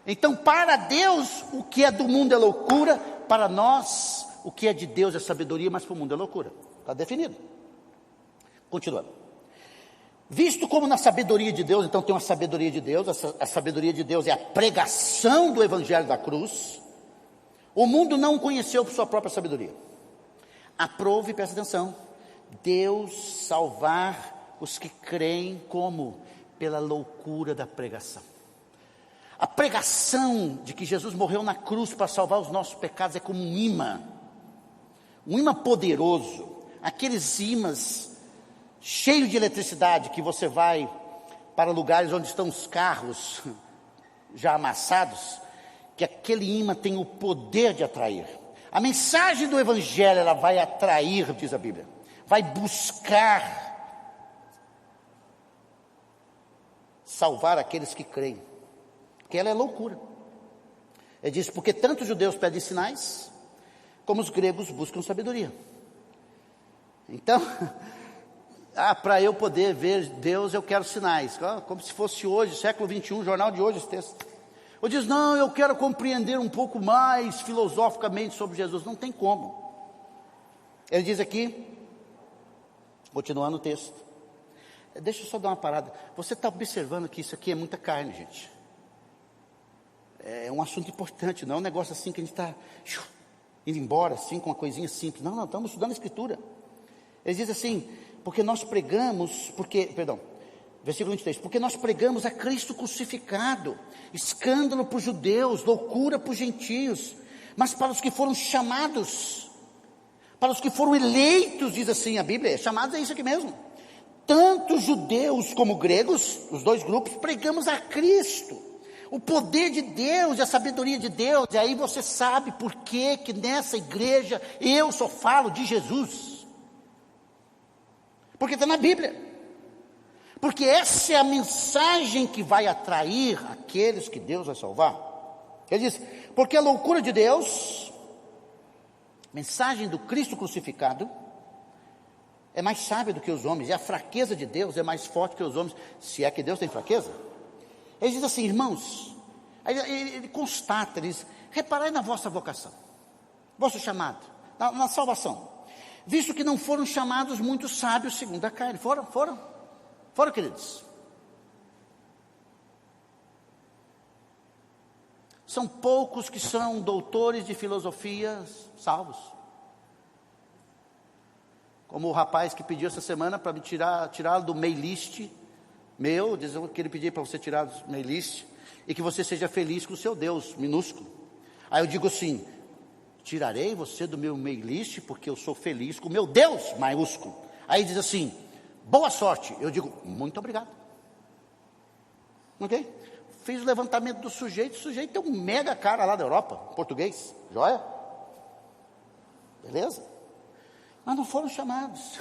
Então para Deus, o que é do mundo é loucura, para nós, o que é de Deus é sabedoria, mas para o mundo é loucura. Está definido. Continuando. Visto como na sabedoria de Deus, então tem uma sabedoria de Deus, a sabedoria de Deus é a pregação do evangelho da cruz, o mundo não o conheceu por sua própria sabedoria. Aprove, presta atenção, Deus salvar os que creem como? Pela loucura da pregação. A pregação de que Jesus morreu na cruz para salvar os nossos pecados é como um imã poderoso, aqueles imãs cheio de eletricidade, que você vai para lugares onde estão os carros já amassados, que aquele imã tem o poder de atrair. A mensagem do evangelho, ela vai atrair, diz a Bíblia, vai buscar salvar aqueles que creem. Que ela é loucura. Ele diz, porque tanto os judeus pedem sinais, como os gregos buscam sabedoria. Então, para eu poder ver Deus, eu quero sinais. Como se fosse hoje, século 21, jornal de hoje esse texto. Ou diz, não, eu quero compreender um pouco mais filosoficamente sobre Jesus. Não tem como. Ele diz aqui, continuando o texto. Deixa eu só dar uma parada. Você está observando que isso aqui é muita carne, gente. É um assunto importante, não é um negócio assim que a gente está indo embora, assim, com uma coisinha simples. Não, estamos estudando a Escritura. Ele diz assim, versículo 23, porque nós pregamos a Cristo crucificado, escândalo para os judeus, loucura para os gentios, mas para os que foram chamados, para os que foram eleitos, diz assim a Bíblia, chamados é isso aqui mesmo, tanto judeus como gregos, os dois grupos, pregamos a Cristo, o poder de Deus e a sabedoria de Deus. E aí você sabe por que nessa igreja eu só falo de Jesus, porque está na Bíblia. Porque essa é a mensagem que vai atrair aqueles que Deus vai salvar. Ele diz, porque a loucura de Deus, mensagem do Cristo crucificado, é mais sábia do que os homens, e a fraqueza de Deus é mais forte que os homens, se é que Deus tem fraqueza. Ele diz assim, irmãos, ele constata, ele diz, reparai na vossa vocação, vosso chamado, na salvação, visto que não foram chamados muitos sábios segundo a carne. Foram, queridos. São poucos que são doutores de filosofia salvos. Como o rapaz que pediu essa semana para me tirá-lo do mail list meu, dizendo que ele pediu para você tirar do mail list, e que você seja feliz com o seu Deus, minúsculo. Aí eu digo assim, tirarei você do meu mail list, porque eu sou feliz com o meu Deus, maiúsculo. Aí diz assim, boa sorte. Eu digo, muito obrigado. Ok? Fiz o levantamento do sujeito. O sujeito tem um mega cara lá da Europa, português, joia? Beleza? Mas não foram chamados.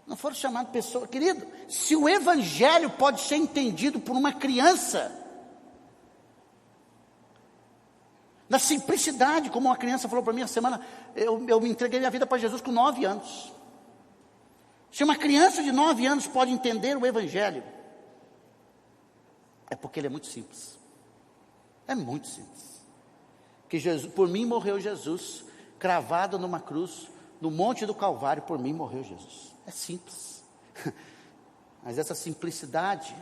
Não foram chamados pessoas. Querido, se o evangelho pode ser entendido por uma criança, na simplicidade, como uma criança falou para mim essa semana, eu me entreguei minha vida para Jesus com 9 anos. Se uma criança de 9 anos pode entender o evangelho, é porque ele é muito simples. É muito simples. Que Jesus, por mim morreu Jesus, cravado numa cruz, no monte do Calvário, por mim morreu Jesus. É simples. Mas essa simplicidade,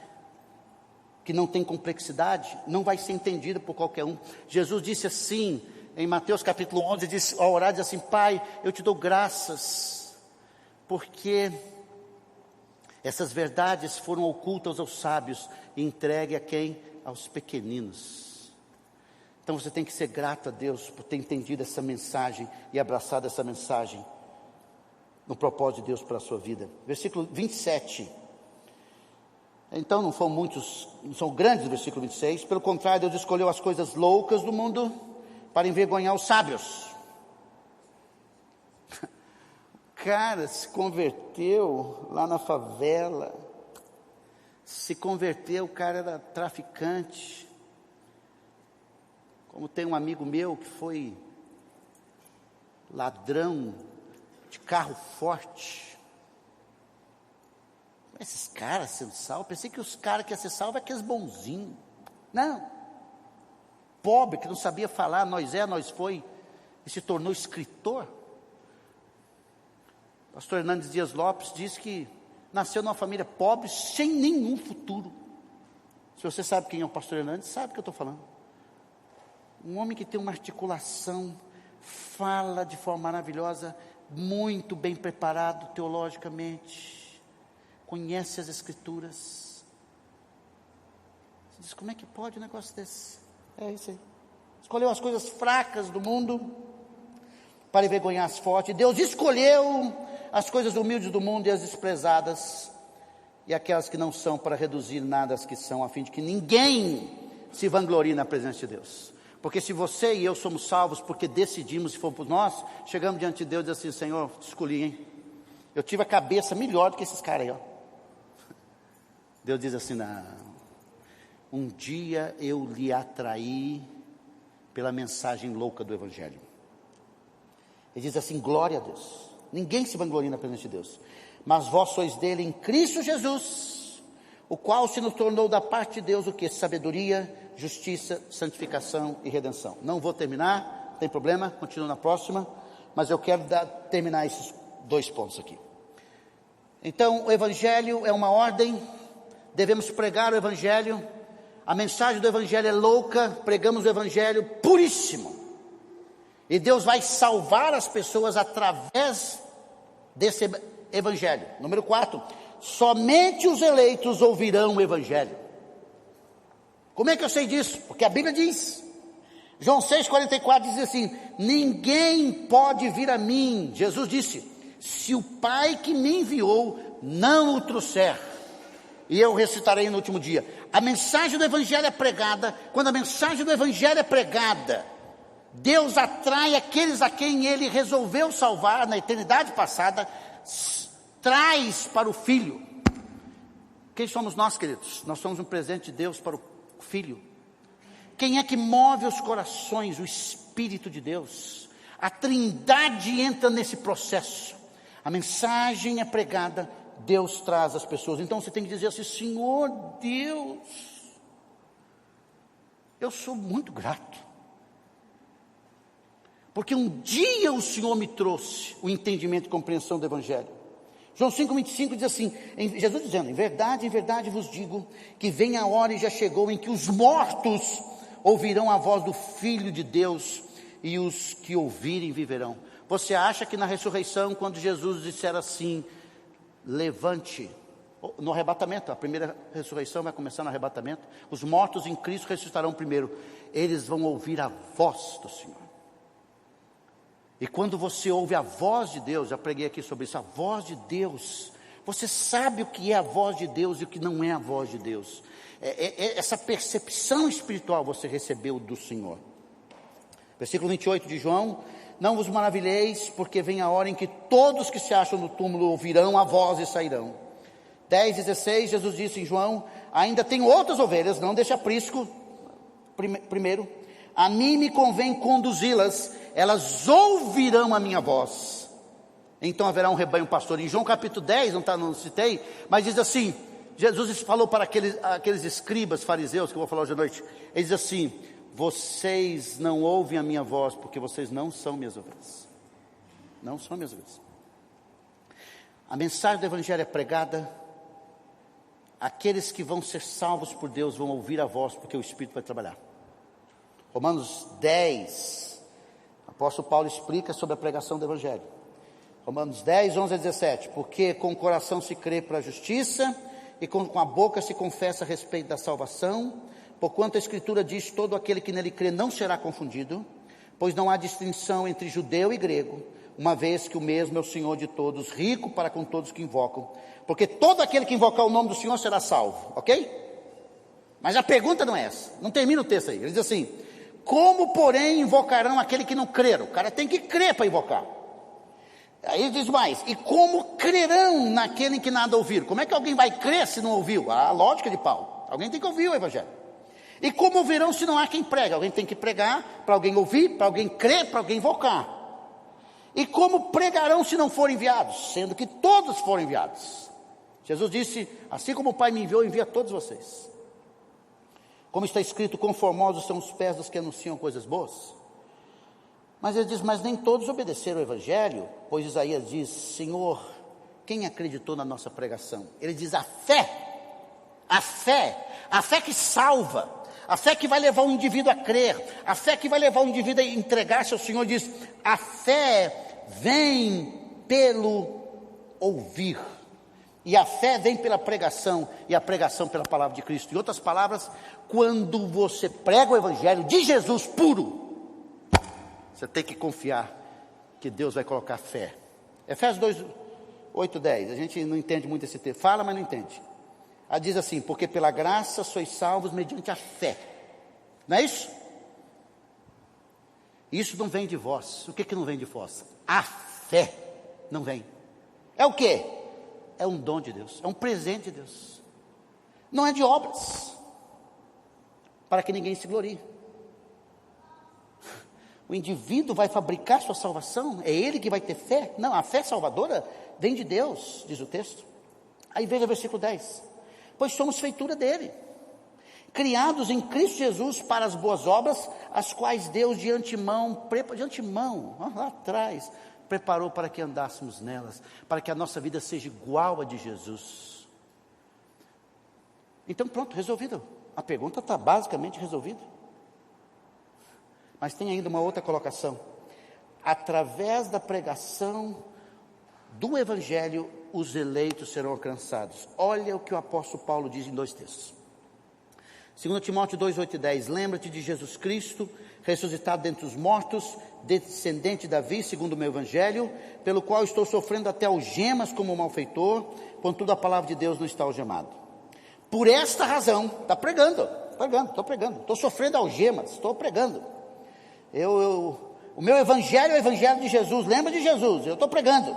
que não tem complexidade, não vai ser entendida por qualquer um. Jesus disse assim, em Mateus capítulo 11, disse, ao orar, diz assim, Pai, eu te dou graças, porque essas verdades foram ocultas aos sábios e entregue a quem? Aos pequeninos. Então você tem que ser grato a Deus por ter entendido essa mensagem e abraçado essa mensagem no propósito de Deus para a sua vida. Versículo 27. Então não são grandes, versículo 26. Pelo contrário, Deus escolheu as coisas loucas do mundo para envergonhar os sábios. O cara se converteu lá na favela. Se converteu, o cara era traficante. Como tem um amigo meu que foi ladrão de carro forte. Esses caras sendo salvos, pensei que os caras que iam ser salvos é aqueles bonzinhos. Não. Pobre, que não sabia falar, nós foi, e se tornou escritor. O pastor Hernandes Dias Lopes diz que nasceu numa família pobre, sem nenhum futuro. Se você sabe quem é o pastor Hernandes, sabe o que eu estou falando. Um homem que tem uma articulação, fala de forma maravilhosa, muito bem preparado teologicamente, conhece as escrituras. Você diz, como é que pode um negócio desse? É isso aí. Escolheu as coisas fracas do mundo para envergonhar as fortes. Deus escolheu as coisas humildes do mundo e as desprezadas, e aquelas que não são, para reduzir nada as que são, a fim de que ninguém se vanglorie na presença de Deus. Porque se você e eu somos salvos porque decidimos, se for por nós, chegamos diante de Deus e diz assim, Senhor, te escolhi, hein? Eu tive a cabeça melhor do que esses caras aí, ó. Deus diz assim, não, um dia eu lhe atraí pela mensagem louca do Evangelho. Ele diz assim, glória a Deus. Ninguém se vangloria na presença de Deus. Mas vós sois dele em Cristo Jesus, o qual se nos tornou da parte de Deus o que? Sabedoria, justiça, santificação e redenção. Não vou terminar, não tem problema, continuo na próxima, mas eu quero terminar esses 2 pontos aqui. Então, o Evangelho é uma ordem, devemos pregar o Evangelho, a mensagem do Evangelho é louca, pregamos o Evangelho puríssimo, e Deus vai salvar as pessoas através desse Evangelho. Número 4, somente os eleitos ouvirão o Evangelho. Como é que eu sei disso? Porque a Bíblia diz, João 6,44 diz assim, ninguém pode vir a mim, Jesus disse, se o Pai que me enviou não o trouxer, e eu ressuscitarei no último dia. A mensagem do Evangelho é pregada. Quando a mensagem do Evangelho é pregada, Deus atrai aqueles a quem Ele resolveu salvar na eternidade passada, traz para o Filho. Quem somos nós, queridos? Nós somos um presente de Deus para o Filho. Quem é que move os corações? O Espírito de Deus. A Trindade entra nesse processo. A mensagem é pregada, Deus traz as pessoas. Então você tem que dizer assim, Senhor Deus, eu sou muito grato, porque um dia o Senhor me trouxe o entendimento e compreensão do Evangelho. João 5,25 diz assim, Jesus dizendo, em verdade vos digo, que vem a hora e já chegou em que os mortos ouvirão a voz do Filho de Deus, e os que ouvirem viverão. Você acha que na ressurreição, quando Jesus disser assim, levante, no arrebatamento, a primeira ressurreição vai começar no arrebatamento, os mortos em Cristo ressuscitarão primeiro, eles vão ouvir a voz do Senhor. E quando você ouve a voz de Deus, já preguei aqui sobre isso, a voz de Deus, você sabe o que é a voz de Deus e o que não é a voz de Deus. Essa percepção espiritual você recebeu do Senhor. Versículo 28 de João, não vos maravilheis, porque vem a hora em que todos que se acham no túmulo ouvirão a voz e sairão. 10,16, Jesus disse em João, ainda tenho outras ovelhas, não deixe aprisco, primeiro, a mim me convém conduzi-las, elas ouvirão a minha voz, então haverá um rebanho pastor. Em João capítulo 10, não citei, mas diz assim, Jesus falou para aqueles escribas fariseus, que eu vou falar hoje à noite, ele diz assim, vocês não ouvem a minha voz, porque vocês não são minhas ovelhas, não são minhas ovelhas. A mensagem do Evangelho é pregada, aqueles que vão ser salvos por Deus vão ouvir a voz, porque o Espírito vai trabalhar. Romanos 10, o apóstolo Paulo explica sobre a pregação do Evangelho. Romanos 10, 11 a 17, porque com o coração se crê para a justiça, e com a boca se confessa a respeito da salvação, porquanto a Escritura diz, todo aquele que nele crê não será confundido, pois não há distinção entre judeu e grego, uma vez que o mesmo é o Senhor de todos, rico para com todos que invocam, porque todo aquele que invocar o nome do Senhor será salvo, ok? Mas a pergunta não é essa, não termina o texto aí, ele diz assim, como porém invocarão aquele que não creram? O cara tem que crer para invocar. Aí ele diz mais, e como crerão naquele que nada ouviram? Como é que alguém vai crer se não ouviu? A lógica de Paulo, alguém tem que ouvir o Evangelho. E como ouvirão se não há quem pregue? Alguém tem que pregar, para alguém ouvir, para alguém crer, para alguém invocar. E como pregarão se não forem enviados? Sendo que todos foram enviados. Jesus disse, assim como o Pai me enviou, eu envio a todos vocês. Como está escrito, conformosos são os pés dos que anunciam coisas boas. Mas ele diz, mas nem todos obedeceram ao Evangelho, pois Isaías diz, Senhor, quem acreditou na nossa pregação? Ele diz, a fé que salva, a fé que vai levar o indivíduo a crer, a fé que vai levar o indivíduo a entregar-se ao Senhor, diz, a fé vem pelo ouvir, e a fé vem pela pregação, e a pregação pela palavra de Cristo. Em outras palavras, quando você prega o Evangelho de Jesus puro, você tem que confiar que Deus vai colocar fé. Efésios 2, 8, 10, a gente não entende muito esse texto, fala, mas não entende. Ela diz assim, porque pela graça sois salvos mediante a fé. Não é isso? Isso não vem de vós. O que não vem de vós? A fé não vem. É o quê? É um dom de Deus, é um presente de Deus. Não é de obras, para que ninguém se glorie. O indivíduo vai fabricar sua salvação? É ele que vai ter fé? Não, a fé salvadora vem de Deus, diz o texto. Aí veja o versículo 10. Pois somos feitura dele, criados em Cristo Jesus para as boas obras, as quais Deus de antemão, lá atrás, preparou para que andássemos nelas, para que a nossa vida seja igual a de Jesus. Então pronto, resolvido. A pergunta está basicamente resolvida. Mas tem ainda uma outra colocação. Através da pregação do Evangelho, os eleitos serão alcançados. Olha o que o apóstolo Paulo diz em 2 textos. 2 Timóteo 2, 8 e 10. Lembra-te de Jesus Cristo, ressuscitado dentre os mortos, descendente de Davi, segundo o meu Evangelho, pelo qual estou sofrendo até algemas como malfeitor, contudo a palavra de Deus não está algemado. Por esta razão, está pregando, estou sofrendo algemas, estou pregando. O meu Evangelho é o Evangelho de Jesus, lembra de Jesus, eu estou pregando.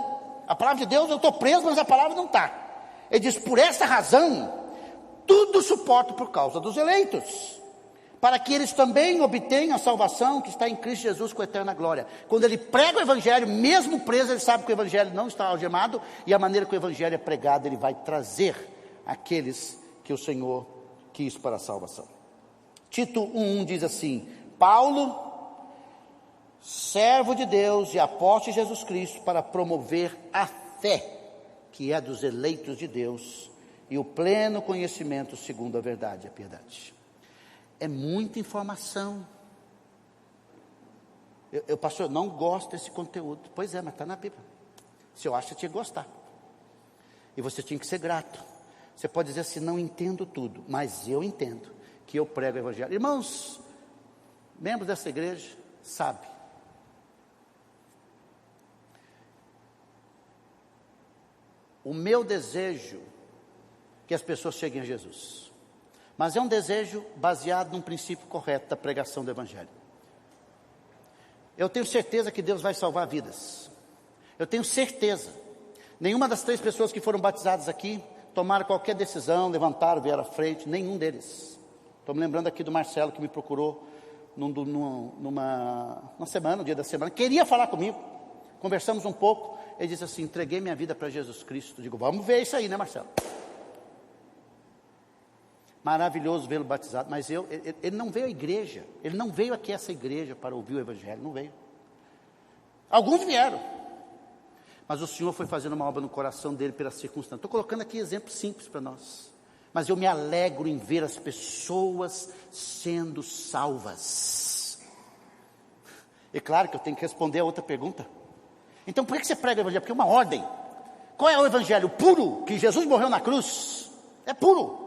A palavra de Deus, eu estou preso, mas a palavra não está. Ele diz, por esta razão, tudo suporto por causa dos eleitos, para que eles também obtenham a salvação que está em Cristo Jesus com eterna glória. Quando ele prega o Evangelho, mesmo preso, ele sabe que o Evangelho não está algemado, e a maneira que o Evangelho é pregado, ele vai trazer aqueles que o Senhor quis para a salvação. Tito 1,1 diz assim, Paulo, servo de Deus e apóstolo de Jesus Cristo, para promover a fé, que é dos eleitos de Deus, e o pleno conhecimento segundo a verdade e a piedade. É muita informação. Pastor, eu não gosto desse conteúdo. Pois é, mas está na Bíblia. Se eu acho que você tinha que gostar. E você tinha que ser grato. Você pode dizer assim, não entendo tudo, mas eu entendo que eu prego o Evangelho. Irmãos, membros dessa igreja, sabem. O meu desejo que as pessoas cheguem a Jesus. Mas é um desejo baseado num princípio correto da pregação do Evangelho. Eu tenho certeza que Deus vai salvar vidas. Eu tenho certeza. Nenhuma das 3 pessoas que foram batizadas aqui tomaram qualquer decisão, levantaram, vieram à frente, nenhum deles. Estou me lembrando aqui do Marcelo que me procurou numa semana, no dia da semana, queria falar comigo. Conversamos um pouco, ele disse assim, entreguei minha vida para Jesus Cristo. Digo, vamos ver isso aí, né, Marcelo? Maravilhoso vê-lo batizado, mas ele não veio à igreja, ele não veio aqui a essa igreja para ouvir o Evangelho, não veio. Alguns vieram, mas o Senhor foi fazendo uma obra no coração dele pela circunstância. Estou colocando aqui exemplos simples para nós, mas eu me alegro em ver as pessoas sendo salvas. É claro que eu tenho que responder a outra pergunta. Então por que você prega o Evangelho? Porque é uma ordem. Qual é o Evangelho? Puro, que Jesus morreu na cruz, é puro.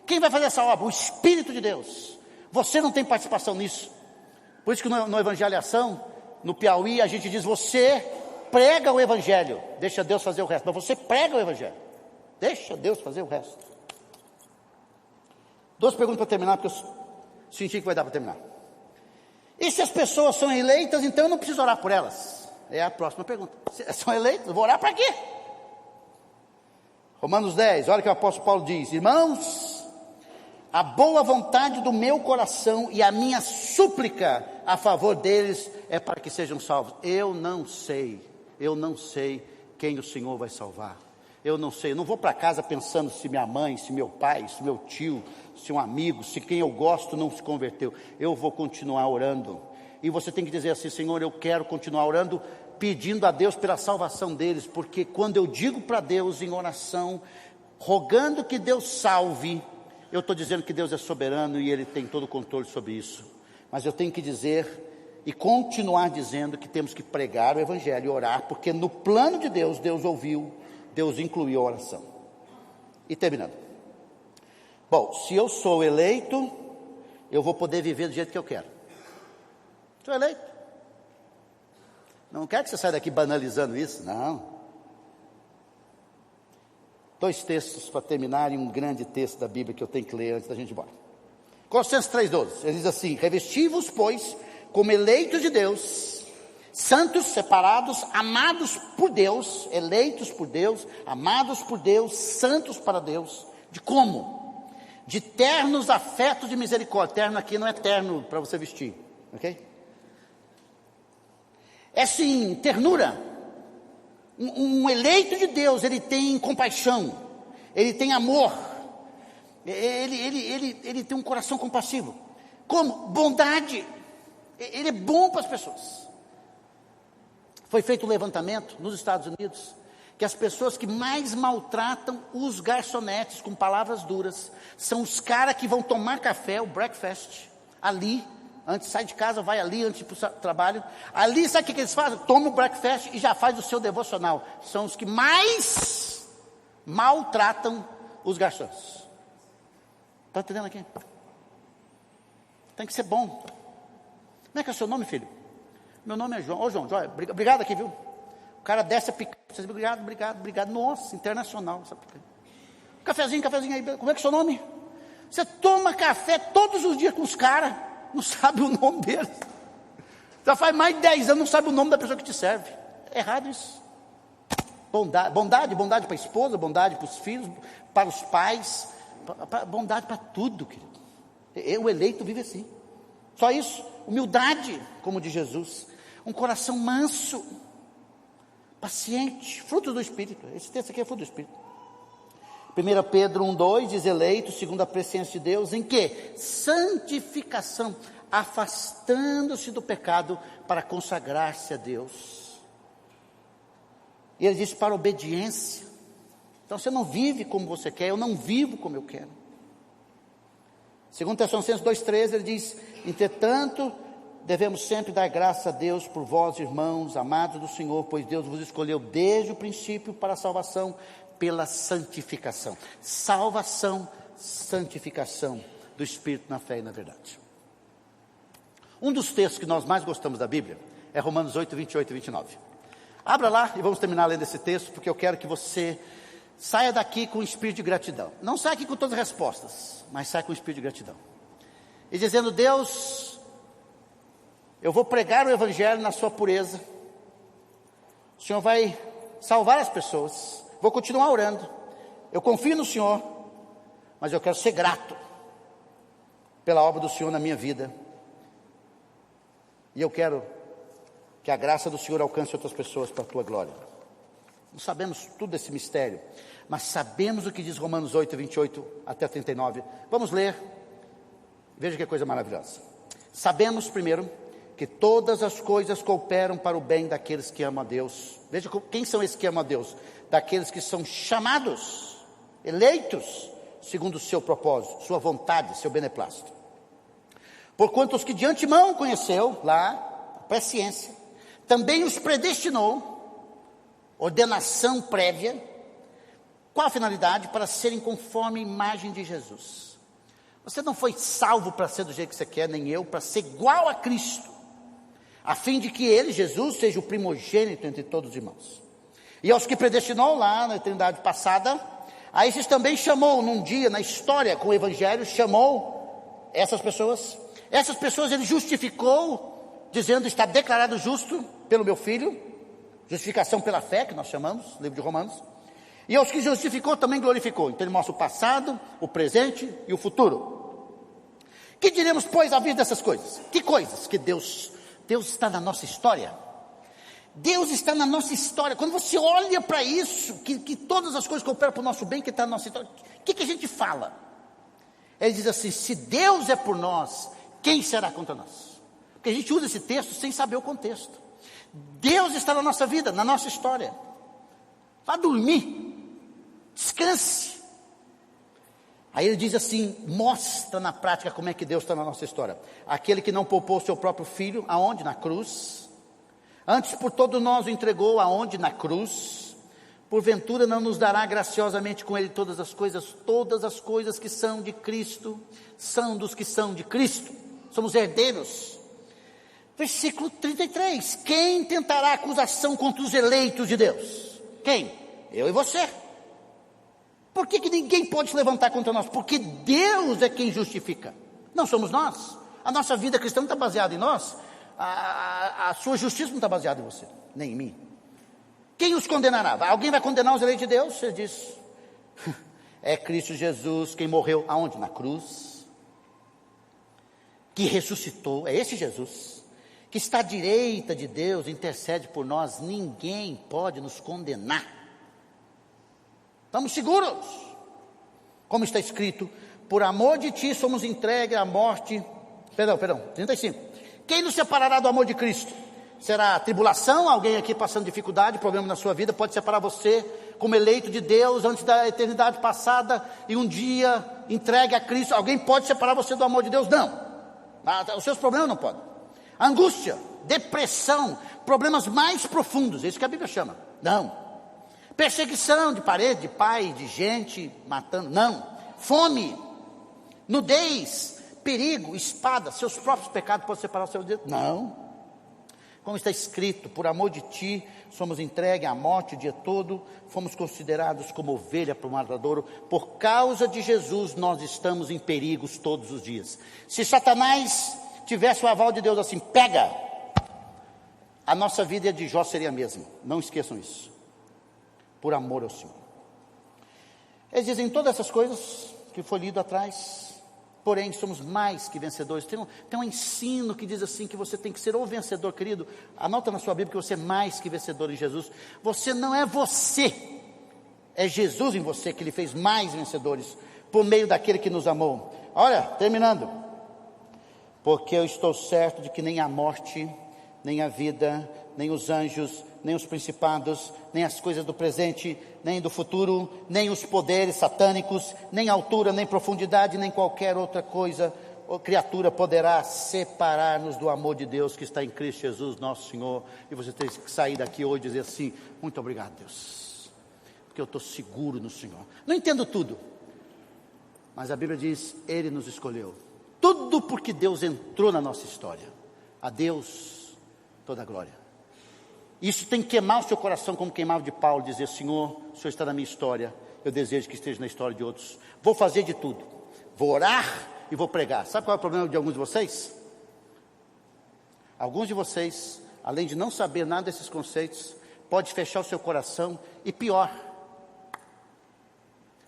Quem vai fazer essa obra? O Espírito de Deus. Você não tem participação nisso. Por isso que no Evangeliação, no Piauí, a gente diz, você prega o Evangelho, deixa Deus fazer o resto. Mas você prega o Evangelho, deixa Deus fazer o resto. 2 perguntas para terminar, porque eu senti que vai dar para terminar. E se as pessoas são eleitas, então eu não preciso orar por elas? É a próxima pergunta. Se são eleitas, eu vou orar para quê? Romanos 10, olha o que o apóstolo Paulo diz. Irmãos, a boa vontade do meu coração e a minha súplica a favor deles é para que sejam salvos. Eu não sei quem o Senhor vai salvar. Eu não sei, eu não vou para casa pensando se minha mãe, se meu pai, se meu tio, se um amigo, se quem eu gosto não se converteu. Eu vou continuar orando. E você tem que dizer assim, Senhor, eu quero continuar orando, pedindo a Deus pela salvação deles, porque quando eu digo para Deus em oração, rogando que Deus salve, eu estou dizendo que Deus é soberano e Ele tem todo o controle sobre isso. Mas eu tenho que dizer e continuar dizendo que temos que pregar o Evangelho e orar, porque no plano de Deus, Deus ouviu, Deus incluiu a oração. E terminando. Bom, se eu sou eleito, eu vou poder viver do jeito que eu quero. Sou eleito. Não quero que você saia daqui banalizando isso, não. 2 textos para terminar e um grande texto da Bíblia que eu tenho que ler antes da gente ir embora. Colossenses 3,12, ele diz assim, revesti-vos, pois, como eleitos de Deus, Santos, separados, amados por Deus, eleitos por Deus, amados por Deus, santos para Deus. De como? De ternos afetos de misericórdia. Terno aqui não é terno para você vestir, ok? É sim, ternura. Um eleito de Deus, ele tem compaixão, ele tem amor, ele tem um coração compassivo. Como? Bondade. Ele é bom para as pessoas. Foi feito um levantamento nos Estados Unidos, que as pessoas que mais maltratam os garçonetes com palavras duras, são os caras que vão tomar café, o breakfast, ali, antes sai de casa, vai ali, antes de ir para o trabalho, ali sabe o que eles fazem? Toma o breakfast e já faz o seu devocional. São os que mais maltratam os garçons. Está entendendo aqui? Tem que ser bom. Como é que é o seu nome, filho? Meu nome é João. Ô João, obrigado aqui, viu? O cara desce a picar. Vocês, obrigado. Nossa, internacional. Cafezinho aí. Como é que é o seu nome? Você toma café todos os dias com os caras, não sabe o nome deles. Já faz mais de 10 anos, não sabe o nome da pessoa que te serve. É errado isso. Bondade para a esposa, bondade para os filhos, para os pais, bondade para tudo, querido. O eleito vive assim. Só isso. Humildade, como de Jesus. Um coração manso, paciente, fruto do Espírito. Esse texto aqui é fruto do Espírito. 1 Pedro 1:2 diz: eleito segundo a presciência de Deus, em que? Santificação, afastando-se do pecado para consagrar-se a Deus. E ele diz para obediência. Então você não vive como você quer, eu não vivo como eu quero. 2 Tessalonicenses 2:13 ele diz: entretanto, devemos sempre dar graças a Deus por vós, irmãos, amados do Senhor, pois Deus vos escolheu desde o princípio para a salvação, pela santificação. Salvação, santificação do Espírito na fé e na verdade. Um dos textos que nós mais gostamos da Bíblia é Romanos 8, 28 e 29. Abra lá e vamos terminar lendo esse texto, porque eu quero que você saia daqui com um espírito de gratidão. Não saia aqui com todas as respostas, mas saia com um espírito de gratidão. E dizendo: Deus, eu vou pregar o Evangelho na sua pureza. O Senhor vai salvar as pessoas. Vou continuar orando. Eu confio no Senhor, mas eu quero ser grato pela obra do Senhor na minha vida. E eu quero que a graça do Senhor alcance outras pessoas para a tua glória. Não sabemos tudo desse mistério, mas sabemos o que diz Romanos 8, 28 até 39. Vamos ler. Veja que coisa maravilhosa. Sabemos, primeiro, que todas as coisas cooperam para o bem daqueles que amam a Deus. Veja quem são esses que amam a Deus. Daqueles que são chamados, eleitos, segundo o seu propósito, sua vontade, seu beneplácito. Porquanto os que de antemão conheceu, lá, a presciência, também os predestinou, ordenação prévia. Qual a finalidade? Para serem conforme a imagem de Jesus. Você não foi salvo para ser do jeito que você quer, nem eu, para ser igual a Cristo, a fim de que ele, Jesus, seja o primogênito entre todos os irmãos. E aos que predestinou lá na eternidade passada, a esses também chamou num dia, na história, com o Evangelho, chamou essas pessoas. Essas pessoas ele justificou, dizendo: está declarado justo pelo meu Filho. Justificação pela fé, que nós chamamos, livro de Romanos. E aos que justificou, também glorificou. Então ele mostra o passado, o presente e o futuro. Que diremos, pois, à vista dessas coisas? Que coisas? Que Deus está na nossa história. Deus está na nossa história. Quando você olha para isso, que todas as coisas cooperam para o nosso bem, que está na nossa história, o que a gente fala? Ele diz assim: se Deus é por nós, quem será contra nós? Porque a gente usa esse texto sem saber o contexto. Deus está na nossa vida, na nossa história. Vá dormir, descanse. Aí ele diz assim, mostra na prática como é que Deus está na nossa história. Aquele que não poupou o seu próprio filho, aonde? Na cruz. Antes por todos nós o entregou, aonde? Na cruz. Porventura não nos dará graciosamente com ele todas as coisas que são de Cristo, são dos que são de Cristo. Somos herdeiros. Versículo 33, quem tentará acusação contra os eleitos de Deus? Quem? Eu e você. Por que ninguém pode se levantar contra nós? Porque Deus é quem justifica, não somos nós. A nossa vida cristã não está baseada em nós. A sua justiça não está baseada em você, nem em mim. Quem os condenará? Alguém vai condenar os eleitos de Deus? Você diz, é Cristo Jesus quem morreu, aonde? Na cruz, que ressuscitou, é esse Jesus, que está à direita de Deus, intercede por nós, ninguém pode nos condenar. Estamos seguros, como está escrito, por amor de ti somos entregues à morte, 35, quem nos separará do amor de Cristo? Será a tribulação? Alguém aqui passando dificuldade, problema na sua vida, pode separar você como eleito de Deus antes da eternidade passada e um dia entregue a Cristo? Alguém pode separar você do amor de Deus? Não. Os seus problemas não podem. Angústia, depressão, problemas mais profundos, é isso que a Bíblia chama. Não. Perseguição de parede, de pai, de gente matando. Não. Fome, nudez, perigo, espada, seus próprios pecados podem separar o seu Deus? Não. Como está escrito, por amor de ti, somos entregues à morte o dia todo, fomos considerados como ovelha para o matadouro, por causa de Jesus nós estamos em perigos todos os dias. Se Satanás tivesse o aval de Deus assim, pega, a nossa vida de Jó seria a mesma, não esqueçam isso, por amor ao Senhor. Eles dizem todas essas coisas que foi lido atrás, porém somos mais que vencedores. Tem um ensino que diz assim, que você tem que ser o vencedor, querido. Anota na sua Bíblia que você é mais que vencedor em Jesus. Você não é você, é Jesus em você que Ele fez mais vencedores, por meio daquele que nos amou. Olha, terminando, porque eu estou certo de que nem a morte, nem a vida, nem os anjos, nem os principados, nem as coisas do presente, nem do futuro, nem os poderes satânicos, nem altura, nem profundidade, nem qualquer outra coisa ou criatura poderá separar-nos do amor de Deus que está em Cristo Jesus, nosso Senhor. E você tem que sair daqui hoje e dizer assim, muito obrigado, Deus, porque eu estou seguro no Senhor. Não entendo tudo, mas a Bíblia diz, Ele nos escolheu. Tudo porque Deus entrou na nossa história. A Deus toda a glória. Isso tem que queimar o seu coração, como queimava de Paulo, dizer, Senhor, o Senhor está na minha história, eu desejo que esteja na história de outros. Vou fazer de tudo, vou orar e vou pregar. Sabe qual é o problema de alguns de vocês? Alguns de vocês, além de não saber nada desses conceitos, pode fechar o seu coração e pior,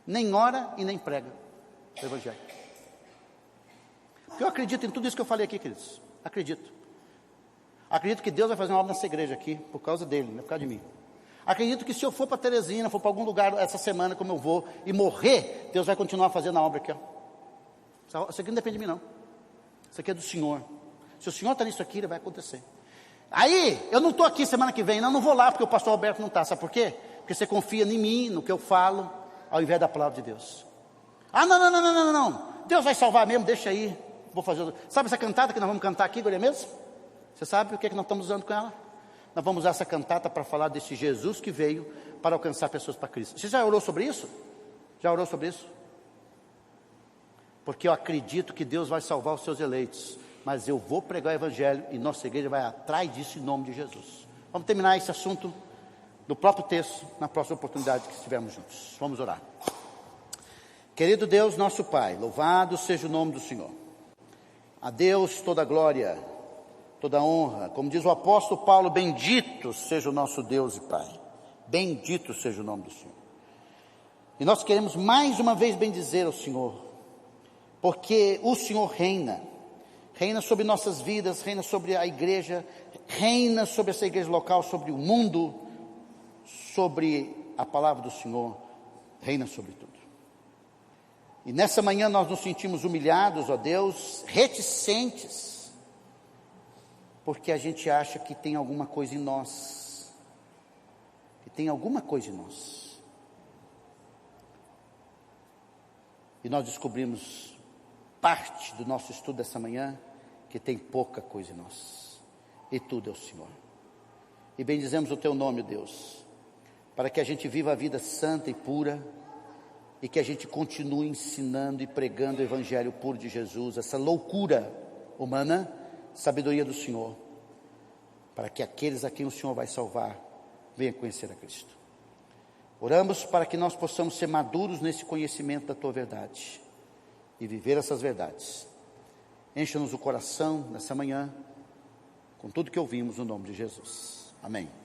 nem ora e nem prega o Evangelho. Porque eu acredito em tudo isso que eu falei aqui, queridos, acredito. Acredito que Deus vai fazer uma obra nessa igreja aqui, por causa dele, não é por causa de mim. Acredito que se eu for para Teresina, for para algum lugar essa semana, como eu vou, e morrer, Deus vai continuar fazendo a obra aqui, ó. Isso aqui não depende de mim, não. Isso aqui é do Senhor. Se o Senhor está nisso aqui, ele vai acontecer. Aí, eu não estou aqui semana que vem, não vou lá, porque o pastor Alberto não está. Sabe por quê? Porque você confia em mim, no que eu falo, ao invés da palavra de Deus. Ah, não. Deus vai salvar mesmo, deixa aí. Vou fazer. Sabe essa cantada que nós vamos cantar aqui, agora mesmo? Você sabe o que nós estamos usando com ela? Nós vamos usar essa cantata para falar desse Jesus que veio para alcançar pessoas para Cristo. Você já orou sobre isso? Já orou sobre isso? Porque eu acredito que Deus vai salvar os seus eleitos, mas eu vou pregar o Evangelho e nossa igreja vai atrás disso em nome de Jesus. Vamos terminar esse assunto do próprio texto na próxima oportunidade que estivermos juntos. Vamos orar. Querido Deus, nosso Pai, louvado seja o nome do Senhor. A Deus toda a glória, toda a honra. Como diz o apóstolo Paulo, bendito seja o nosso Deus e Pai. Bendito seja o nome do Senhor. E nós queremos mais uma vez bendizer ao Senhor, porque o Senhor reina sobre nossas vidas, reina sobre a igreja, reina sobre essa igreja local, sobre o mundo, sobre a palavra do Senhor, reina sobre tudo. E nessa manhã nós nos sentimos humilhados, ó Deus, reticentes, porque a gente acha que tem alguma coisa em nós, E nós descobrimos, parte do nosso estudo dessa manhã, que tem pouca coisa em nós, e tudo é o Senhor. E bendizemos o Teu nome, Deus, para que a gente viva a vida santa e pura, e que a gente continue ensinando e pregando o Evangelho puro de Jesus, essa loucura humana, sabedoria do Senhor, para que aqueles a quem o Senhor vai salvar, venham conhecer a Cristo. Oramos para que nós possamos ser maduros nesse conhecimento da Tua verdade, e viver essas verdades. Encha-nos o coração nessa manhã, com tudo que ouvimos no nome de Jesus. Amém.